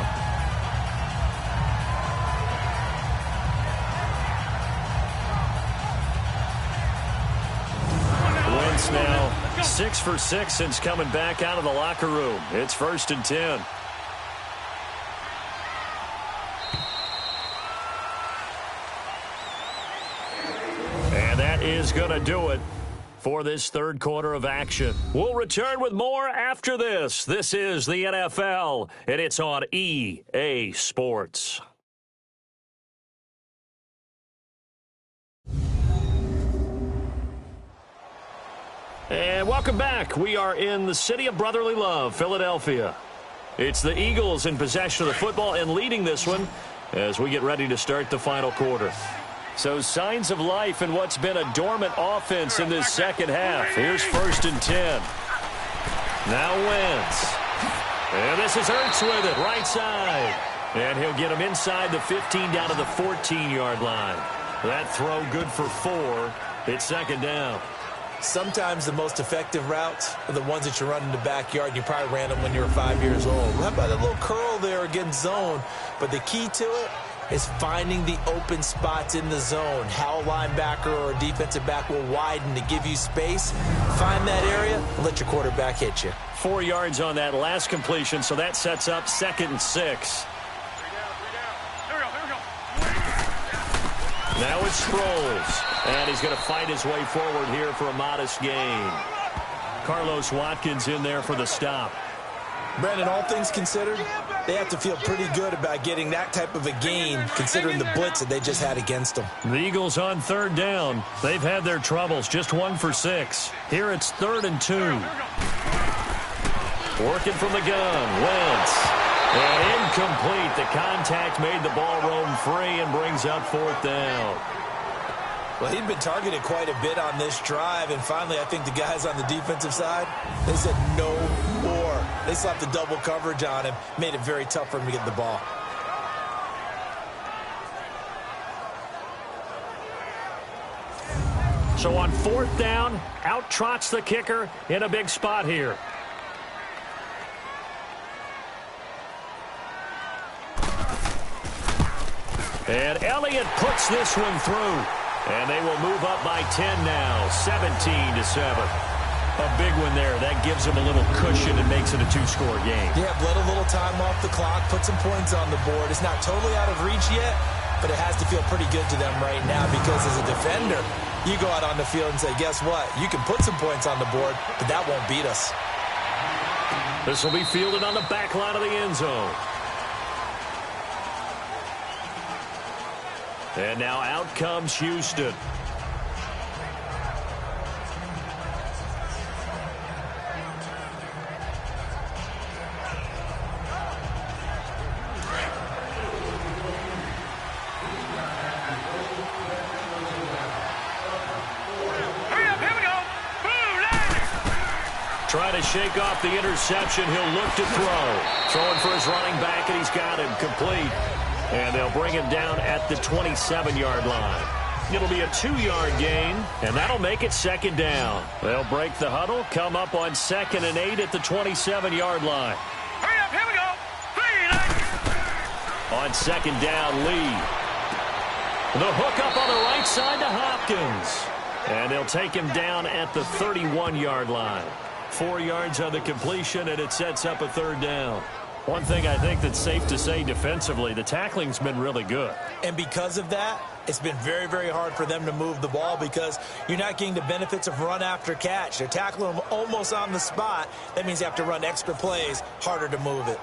Wentz now 6 for 6 since coming back out of the locker room. It's 1st and 10. And that is going to do it for this third quarter of action. We'll return with more after this. This is the NFL, and it's on EA Sports. And welcome back. We are in the city of brotherly love, Philadelphia. It's the Eagles in possession of the football and leading this one as we get ready to start the final quarter. So signs of life in what's been a dormant offense in this second half. Here's 1st and 10. Now Wentz. And this is Ertz with it, right side. And he'll get him inside the 15 down to the 14-yard line. That throw good for 4. It's 2nd down. Sometimes the most effective routes are the ones that you run in the backyard. You probably ran them when you were 5 years old. How about that little curl there against zone? But the key to it is finding the open spots in the zone. How a linebacker or a defensive back will widen to give you space. Find that area and let your quarterback hit you. 4 yards on that last completion, so that sets up 2nd and 6. Now it's Sproles, and he's going to fight his way forward here for a modest gain. Carlos Watkins in there for the stop. Brandon, all things considered, they have to feel pretty good about getting that type of a gain, considering the blitz that they just had against them. The Eagles on 3rd down. They've had their troubles, just 1 for 6. Here it's 3rd and 2. Working from the gun, Wentz. And incomplete. The contact made the ball roam free and brings up 4th down. Well, he'd been targeted quite a bit on this drive, and finally I think the guys on the defensive side, they said no more. They slapped the double coverage on him, made it very tough for him to get the ball. So on 4th down, out trots the kicker in a big spot here. And Elliott puts this one through. And they will move up by 10 now, 17-7. A big one there. That gives them a little cushion and makes it a 2-score game. Yeah, bled a little time off the clock, put some points on the board. It's not totally out of reach yet, but it has to feel pretty good to them right now because as a defender, you go out on the field and say, guess what? You can put some points on the board, but that won't beat us. This will be fielded on the back line of the end zone. And now out comes Houston. Trying to shake off the interception. He'll look to throw. Throwing for his running back, and he's got him complete. And they'll bring him down at the 27-yard line. It'll be a 2-yard gain, and that'll make it 2nd down. They'll break the huddle, come up on 2nd and 8 at the 27-yard line. Hurry up, here we go. 3 and 8. On 2nd down, Lee. The hook up on the right side to Hopkins. And they'll take him down at the 31-yard line. 4 yards on the completion, and it sets up a 3rd down. One thing I think that's safe to say defensively, the tackling's been really good. And because of that, it's been very, very hard for them to move the ball because you're not getting the benefits of run after catch. They're tackling them almost on the spot. That means you have to run extra plays, harder to move it.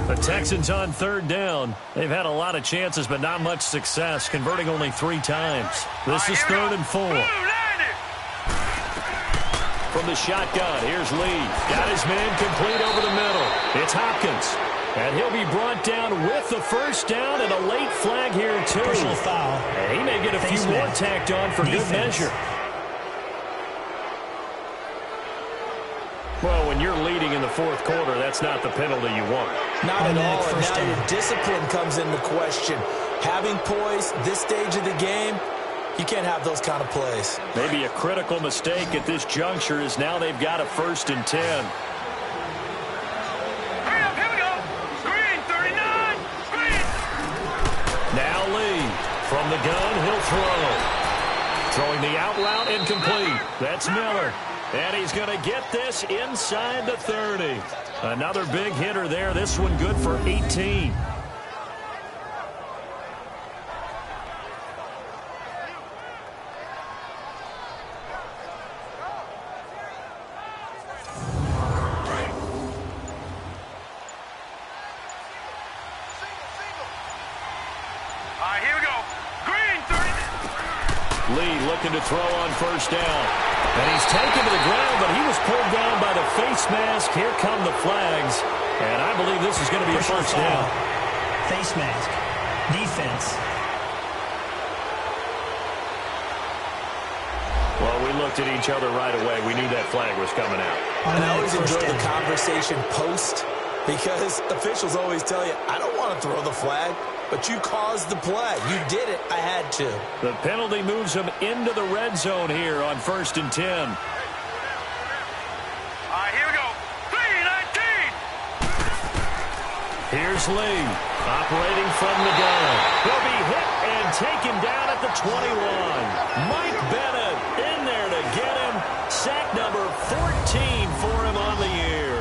The Texans on 3rd down. They've had a lot of chances, but not much success, converting only 3 times. This is 3rd and 4. From the shotgun, here's Lee. Got his man complete over the middle. It's Hopkins. And he'll be brought down with the 1st down and a late flag here, too. Personal foul. And he may get a few more tacked on for good measure. Well, when you're leading in the 4th quarter, that's not the penalty you want. Not at all. And now your discipline comes into question. Having poise this stage of the game, you can't have those kind of plays. Maybe a critical mistake at this juncture is now they've got a 1st and 10. Hurry up, here we go. Green, 39. Green. Now Lee. From the gun, he'll throw. Throwing the out route incomplete. That's Miller. And he's going to get this inside the 30. Another big hitter there. This one good for 18. Here we go. Green, 30. Lee looking to throw on 1st down. And he's taken to the ground, but he was pulled down by the face mask. Here come the flags. And I believe this is going to be a 1st down. Face mask. Defense. Well, we looked at each other right away. We knew that flag was coming out. And I always enjoy the conversation post because officials always tell you, I don't want to throw the flag. But you caused the play. You did it. I had to. The penalty moves him into the red zone here on 1st and 10. Here we go. 3-19. Here's Lee operating from the gun. He'll be hit and taken down at the 21. Mike Bennett in there to get him. Sack number 14 for him on the year.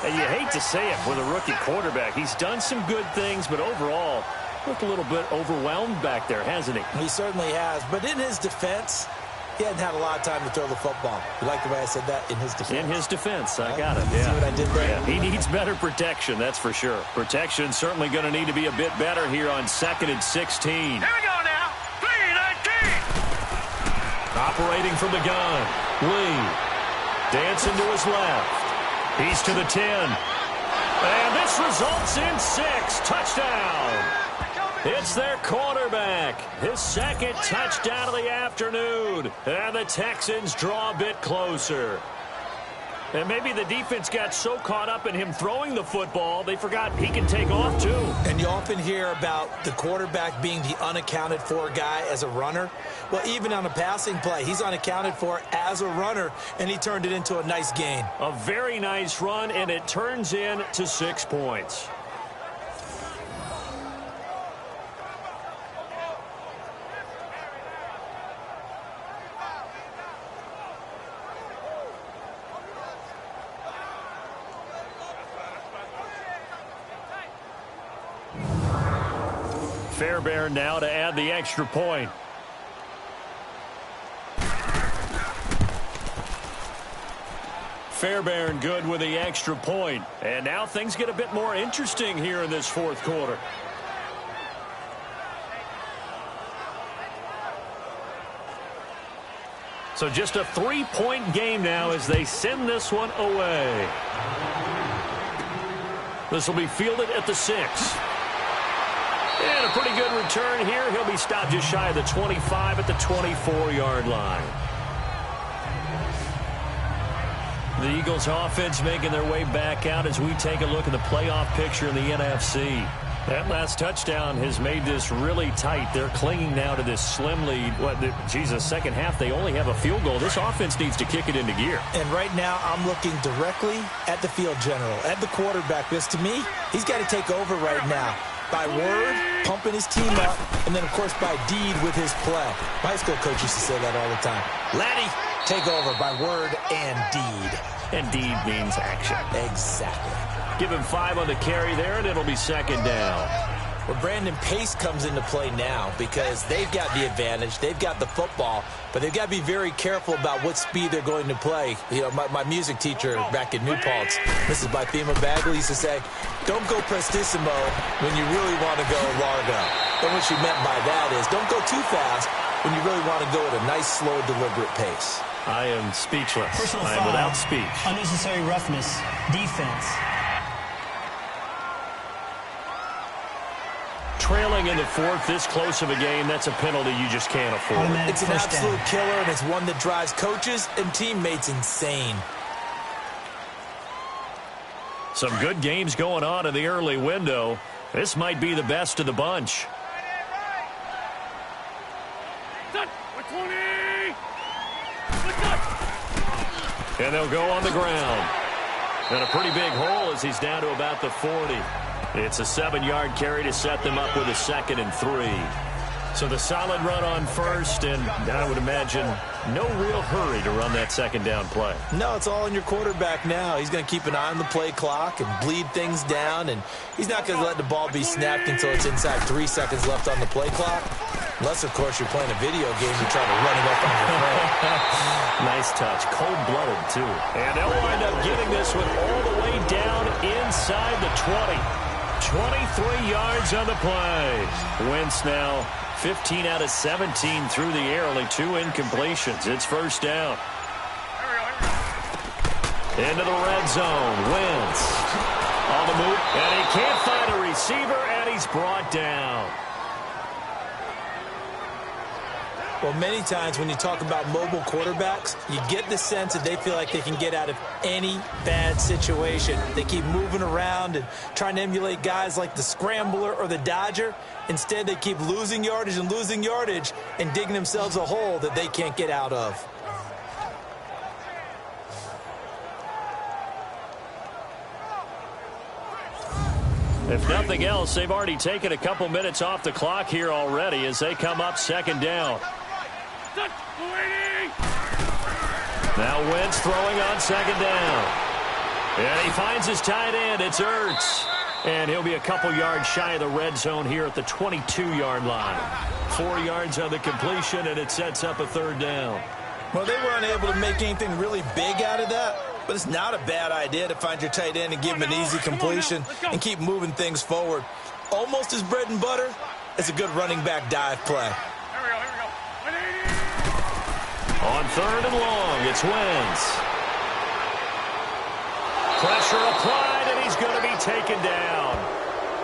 And you hate to say it with a rookie quarterback. He's done some good things, but overall, looked a little bit overwhelmed back there, hasn't he? He certainly has. But in his defense, he hadn't had a lot of time to throw the football. You like the way I said that? In his defense. In his defense. I got it. See what I did there? Yeah, he needs better protection, that's for sure. Protection's certainly going to need to be a bit better here on 2nd and 16. Here we go now. 3-19. Operating from the gun. Lee dancing to his left. He's to the 10. And this results in 6. Touchdown. It's their quarterback. His 2nd touchdown of the afternoon. And the Texans draw a bit closer. And maybe the defense got so caught up in him throwing the football, they forgot he can take off too. And you often hear about the quarterback being the unaccounted for guy as a runner. Well, even on a passing play, he's unaccounted for as a runner, and he turned it into a nice gain. A very nice run, and it turns into 6 points. Fairbairn now to add the extra point. Fairbairn good with the extra point. And now things get a bit more interesting here in this fourth quarter. So just a 3-point game now as they send this one away. This will be fielded at the 6. And a pretty good return here. He'll be stopped just shy of the 25 at the 24-yard line. The Eagles offense making their way back out as we take a look at the playoff picture in the NFC. That last touchdown has made this really tight. They're clinging now to this slim lead. Second half, they only have a field goal. This offense needs to kick it into gear. And right now, I'm looking directly at the field general, at the quarterback, because to me, he's got to take over right now. By word, pumping his team up, and then, of course, by deed with his play. My high school coach used to say that all the time. Laddie, take over by word and deed. And deed means action. Exactly. Give him 5 on the carry there, and it'll be second down. Well, Brandon, pace comes into play now because they've got the advantage. They've got the football, but they've got to be very careful about what speed they're going to play. You know, my music teacher back in New Paltz, Mrs. Bythema Bagley, used to say, don't go prestissimo when you really want to go largo. And what she meant by that is don't go too fast when you really want to go at a nice, slow, deliberate pace. I am speechless. Personal I am foul, without speech. Unnecessary roughness. Defense. Trailing in the fourth, this close of a game, that's a penalty you just can't afford. Automatic It's an first absolute down. killer, and it's one that drives coaches and teammates insane. Some good games going on in the early window. This might be the best of the bunch. And they'll go on the ground. And a pretty big hole as he's down to about the 40. It's a 7-yard carry to set them up with a 2nd and 3. So the solid run on first, and I would imagine no real hurry to run that second down play. No, it's all on your quarterback now. He's going to keep an eye on the play clock and bleed things down, and he's not going to let the ball be snapped until it's inside 3 seconds left on the play clock. Unless, of course, you're playing a video game and trying to run it up on your phone. Nice touch. Cold-blooded, too. And they'll wind up getting this one all the way down inside the 20. 23 yards on the play. Wentz now 15 out of 17 through the air. Only 2 incompletions. It's first down. Into the red zone. Wentz on the move. And he can't find a receiver, and he's brought down. Well, many times when you talk about mobile quarterbacks, you get the sense that they feel like they can get out of any bad situation. They keep moving around and trying to emulate guys like the Scrambler or the Dodger. Instead, they keep losing yardage and digging themselves a hole that they can't get out of. If nothing else, they've already taken a couple minutes off the clock here already as they come up second down. Now Wentz throwing on second down. And he finds his tight end. It's Ertz. And he'll be a couple yards shy of the red zone here at the 22-yard line. 4 yards on the completion, and it sets up a third down. Well, they were unable to make anything really big out of that, but it's not a bad idea to find your tight end and give him an easy completion and keep moving things forward. Almost as bread and butter as a good running back dive play. On third and long, it's Wentz. Pressure applied, and he's going to be taken down.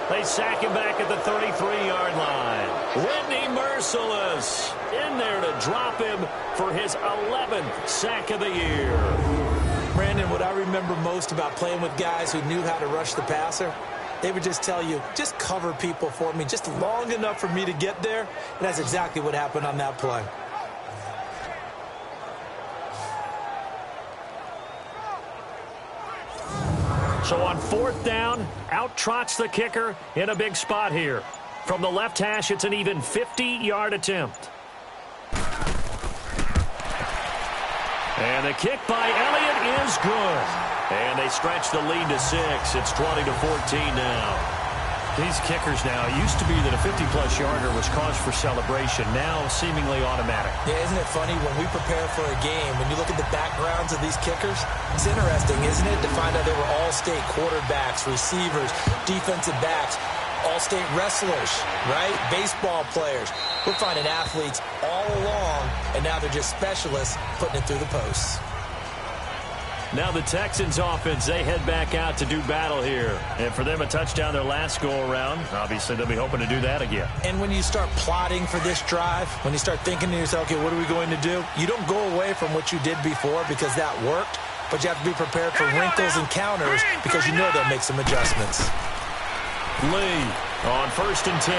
They sack him back at the 33-yard line. Whitney merciless in there to drop him for his 11th sack of the year. Brandon, what I remember most about playing with guys who knew how to rush the passer, they would just tell you, just cover people for me just long enough for me to get there. And that's exactly what happened on that play. So on 4th down, out trots the kicker in a big spot here. From the left hash, it's an even 50-yard attempt. And the kick by Elliott is good. And they stretch the lead to 6. It's 20-14 now. These kickers now, it used to be that a 50-plus yarder was cause for celebration. Now seemingly automatic. Yeah, isn't it funny when we prepare for a game, when you look at the backgrounds of these kickers, it's interesting, isn't it, to find out they were all-state quarterbacks, receivers, defensive backs, all-state wrestlers, right? Baseball players. We're finding athletes all along, and now they're just specialists putting it through the posts. Now the Texans offense, they head back out to do battle here. And for them, a touchdown their last go-around. Obviously, they'll be hoping to do that again. And when you start plotting for this drive, when you start thinking to yourself, okay, what are we going to do? You don't go away from what you did before because that worked, but you have to be prepared for wrinkles and counters because you know they'll make some adjustments. Lee on 1st and 10.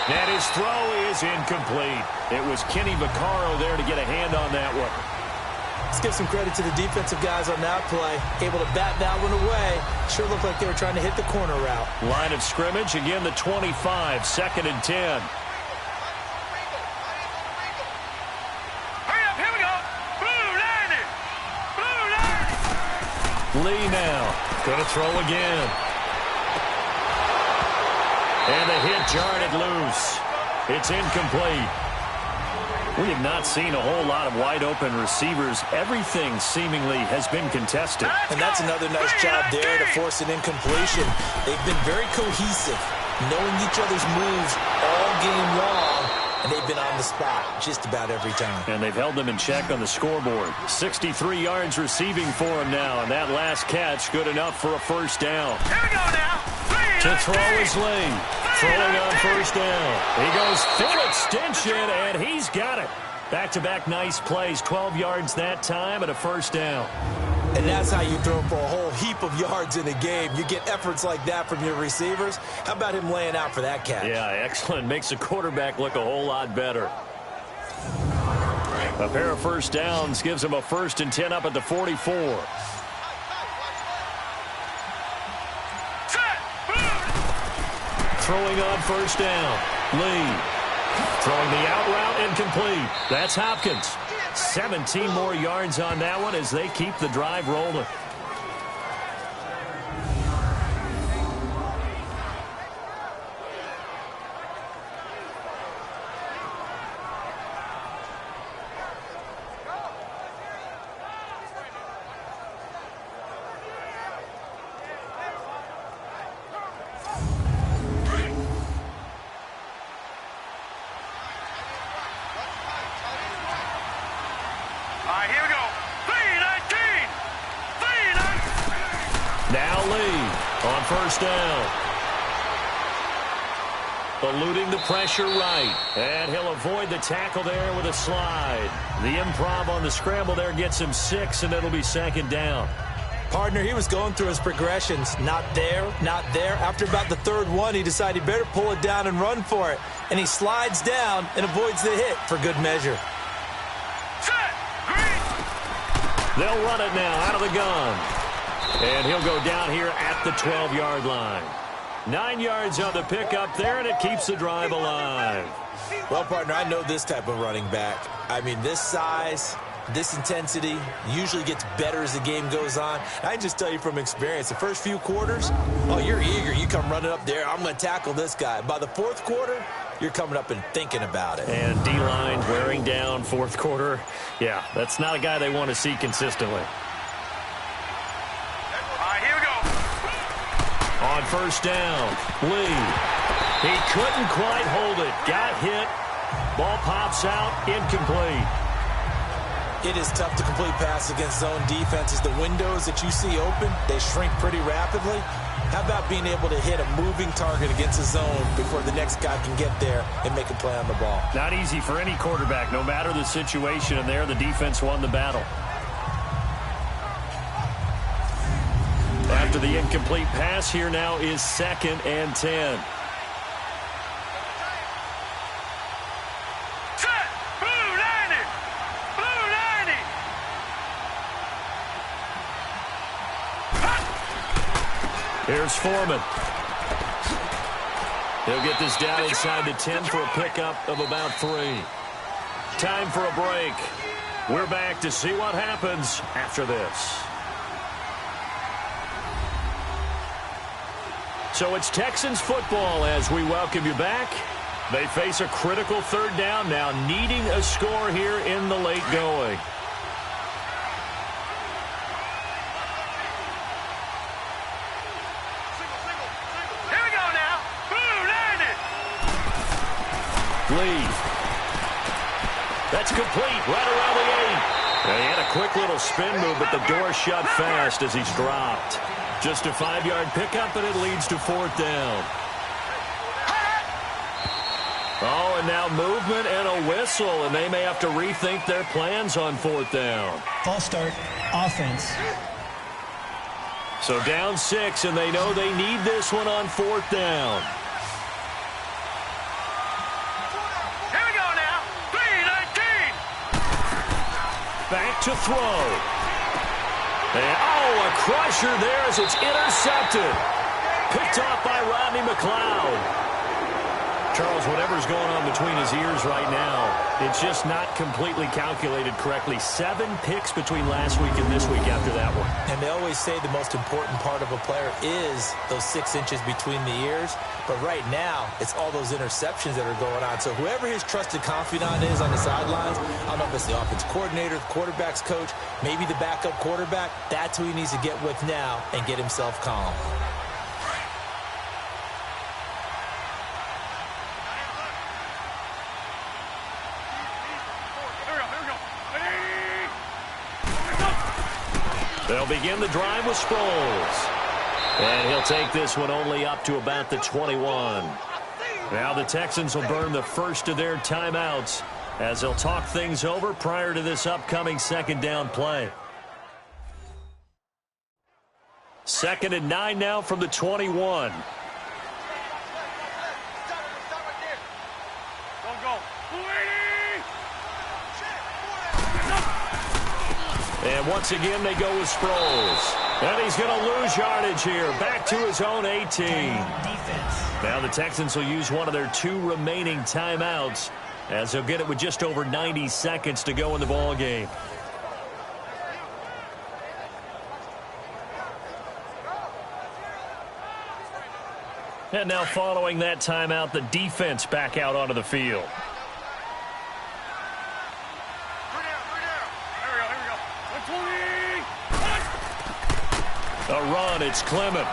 And his throw is incomplete. It was Kenny Vaccaro there to get a hand on that one. Let's give some credit to the defensive guys on that play. Able to bat that one away. Sure looked like they were trying to hit the corner route. Line of scrimmage, again the 25, 2nd and 10. Hurry up, here we go. Blue line it. Blue line. Lee now. Going to throw again. And the hit jarred it loose. It's incomplete. We have not seen a whole lot of wide-open receivers. Everything seemingly has been contested. And that's another nice job there to force an incompletion. They've been very cohesive, knowing each other's moves all game long, and they've been on the spot just about every time. And they've held them in check on the scoreboard. 63 yards receiving for him now, and that last catch good enough for a 1st down. Here we go now. To throw is Lee. Throwing on 1st down. He goes full extension, and he's got it. Back-to-back nice plays. 12 yards that time and a 1st down. And that's how you throw for a whole heap of yards in a game. You get efforts like that from your receivers. How about him laying out for that catch? Yeah, excellent. Makes the quarterback look a whole lot better. A pair of 1st downs gives him a 1st and 10 up at the 44. Throwing on 1st down. Lee. Throwing the out route incomplete. That's Hopkins. 17 more yards on that one as they keep the drive rolling. Now Lee on 1st down. Eluding the pressure right. And he'll avoid the tackle there with a slide. The improv on the scramble there gets him 6, and it'll be 2nd down. Partner, he was going through his progressions. Not there, not there. After about the 3rd one, he decided he better pull it down and run for it. And he slides down and avoids the hit for good measure. They'll run it now out of the gun. And he'll go down here at the 12-yard line. 9 yards on the pickup there, and it keeps the drive alive. Well, partner, I know this type of running back. I mean, this size, this intensity usually gets better as the game goes on. I can just tell you from experience, the first few quarters, oh, you're eager. You come running up there, I'm going to tackle this guy. By the 4th quarter, you're coming up and thinking about it. And D-line wearing down 4th quarter. Yeah, that's not a guy they want to see consistently. On 1st down, Lee. He couldn't quite hold it. Got hit. Ball pops out. Incomplete. It is tough to complete passes against zone defenses. The windows that you see open, they shrink pretty rapidly. How about being able to hit a moving target against a zone before the next guy can get there and make a play on the ball? Not easy for any quarterback, no matter the situation, and there the defense won the battle. After the incomplete pass, here now is 2nd and 10. Set. Blue 90. Blue 90. Here's Foreman. He'll get this down inside the 10 for a pickup of about 3. Time for a break. We're back to see what happens after this. So it's Texans football as we welcome you back. They face a critical 3rd down now, needing a score here in the late going. Here we go now. Blue 90. Lee. That's complete right around the 8. He had a quick little spin move, but the door shut fast as he's dropped. Just a 5-yard pickup, and it leads to 4th down. Oh, and now movement and a whistle, and they may have to rethink their plans on 4th down. False start, offense. So down 6, and they know they need this one on 4th down. Here we go now. 3-19. Back to throw. And, oh, a crusher there as it's intercepted. Picked off by Rodney McLeod. Charles, whatever's going on between his ears right now, it's just not completely calculated correctly. 7 picks between last week and this week after that one. And they always say the most important part of a player is those 6 inches between the ears. But right now, it's all those interceptions that are going on. So whoever his trusted confidant is on the sidelines, I don't know if it's the offense coordinator, the quarterback's coach, maybe the backup quarterback, that's who he needs to get with now and get himself calm. They'll begin the drive with Sproles. And he'll take this one only up to about the 21. Now the Texans will burn the first of their timeouts as they'll talk things over prior to this upcoming 2nd down play. 2nd and 9 now from the 21. And once again, they go with Sproles. And he's going to lose yardage here. Back to his own 18. Now the Texans will use one of their 2 remaining timeouts as they'll get it with just over 90 seconds to go in the ball game. And now following that timeout, the defense back out onto the field. A run, it's Clement.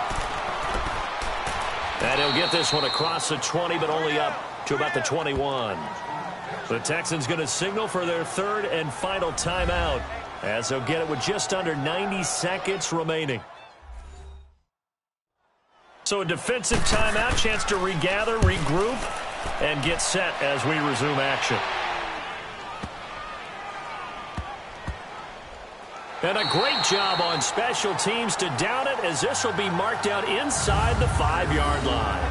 And he'll get this one across the 20, but only up to about the 21. The Texans going to signal for their 3rd and final timeout as they'll get it with just under 90 seconds remaining. So a defensive timeout, chance to regather, regroup, and get set as we resume action. And a great job on special teams to down it as this will be marked out inside the 5-yard line.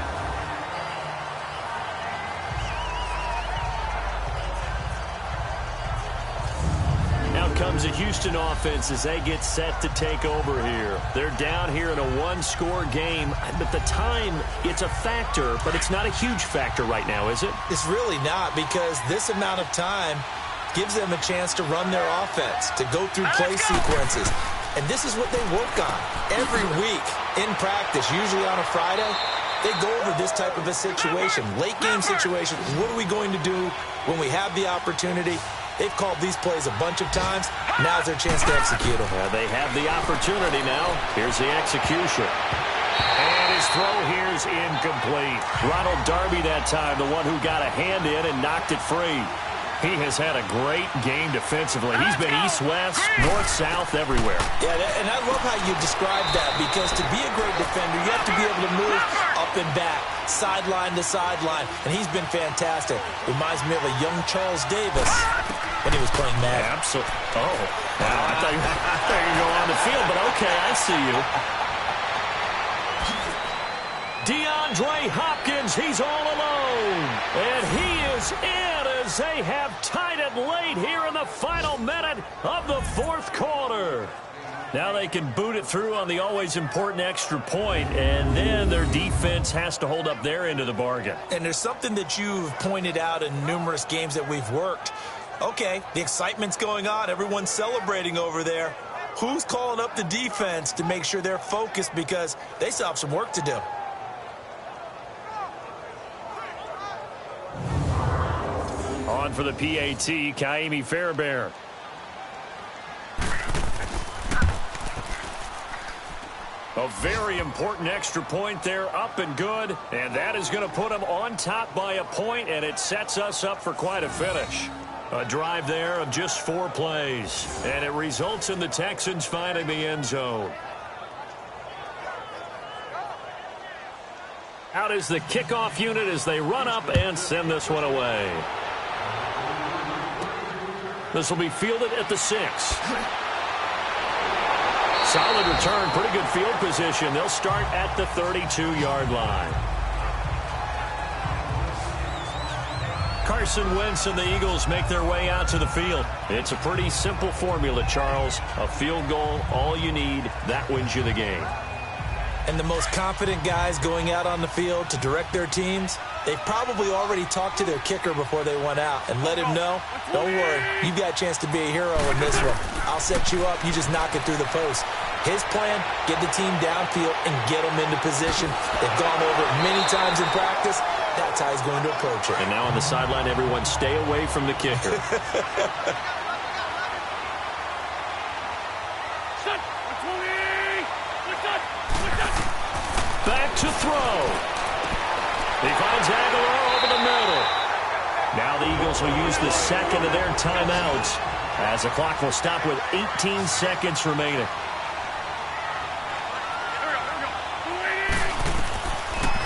Out comes the Houston offense as they get set to take over here. They're down here in a 1-score game. But the time, it's a factor, but it's not a huge factor right now, is it? It's really not, because this amount of time gives them a chance to run their offense, to go through play sequences. And this is what they work on every week in practice, usually on a Friday. They go over this type of a situation, late game situation. What are we going to do when we have the opportunity? They've called these plays a bunch of times. Now's their chance to execute them. They have the opportunity now. Here's the execution. And his throw here is incomplete. Ronald Darby that time, the one who got a hand in and knocked it free. He has had a great game defensively. He's been east-west, north-south, everywhere. Yeah, and I love how you describe that, because to be a great defender, you have to be able to move up and back, sideline to sideline, and he's been fantastic. Reminds me of a young Charles Davis when he was playing Madden. Absolutely. Oh, wow. I thought you were going to go on the field, but okay, I see you. DeAndre Hopkins, he's all alone. And he is in as they have tied it late here in the final minute of the fourth quarter. Now they can boot it through on the always important extra point, and then their defense has to hold up their end of the bargain. And there's something that you've pointed out in numerous games that we've worked. Okay, the excitement's going on. Everyone's celebrating over there. Who's calling up the defense to make sure they're focused, because they still have some work to do. On for the PAT, Kaimi Fairbairn. A very important extra point there, up and good. And that is going to put them on top by a point, and it sets us up for quite a finish. A drive there of just 4 plays. And it results in the Texans finding the end zone. Out is the kickoff unit as they run up and send this one away. This will be fielded at the 6. Solid return, pretty good field position. They'll start at the 32-yard line. Carson Wentz and the Eagles make their way out to the field. It's a pretty simple formula, Charles. A field goal, all you need, that wins you the game. And the most confident guys going out on the field to direct their teams, they've probably already talked to their kicker before they went out and let him know, don't worry, you've got a chance to be a hero in this one. I'll set you up, you just knock it through the post. His plan, get the team downfield and get them into position. They've gone over it many times in practice. That's how he's going to approach it. And now on the sideline, everyone stay away from the kicker. Back to throw. He finds Aguilar over the middle. Now the Eagles will use the second of their timeouts as the clock will stop with 18 seconds remaining.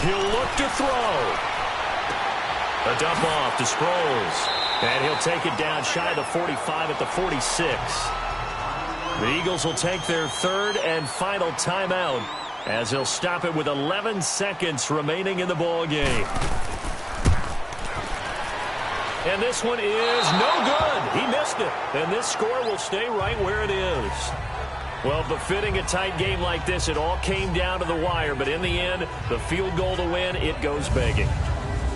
He'll look to throw. A dump off to Sproles. And he'll take it down shy of the 45 at the 46. The Eagles will take their third and final timeout as they'll stop it with 11 seconds remaining in the ball game. And this one is no good. He missed it. And this score will stay right where it is. Well, befitting a tight game like this, it all came down to the wire. But in the end, the field goal to win, it goes begging.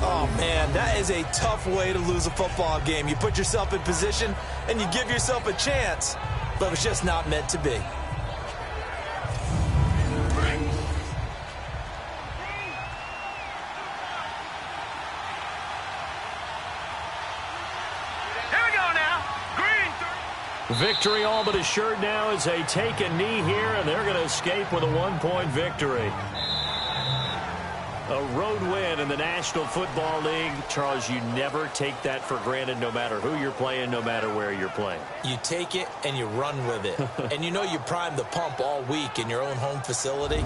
Oh, man, that is a tough way to lose a football game. You put yourself in position, and you give yourself a chance. But it's just not meant to be. Victory all but assured now as they take a knee here, and they're going to escape with a 1-point victory. A road win in the National Football League. Charles, you never take that for granted no matter who you're playing, no matter where you're playing. You take it and you run with it. And you know you primed the pump all week in your own home facility.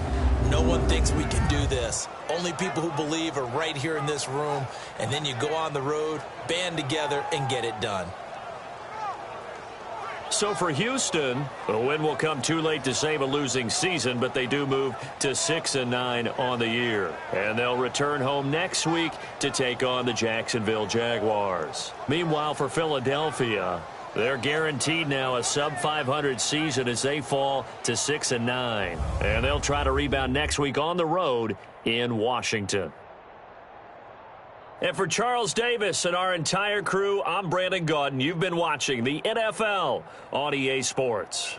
No one thinks we can do this. Only people who believe are right here in this room. And then you go on the road, band together, and get it done. So for Houston, a win will come too late to save a losing season, but they do move to 6-9 on the year. And they'll return home next week to take on the Jacksonville Jaguars. Meanwhile, for Philadelphia, they're guaranteed now a sub-500 season as they fall to 6-9. And they'll try to rebound next week on the road in Washington. And for Charles Davis and our entire crew, I'm Brandon Gaudin. You've been watching the NFL on EA Sports.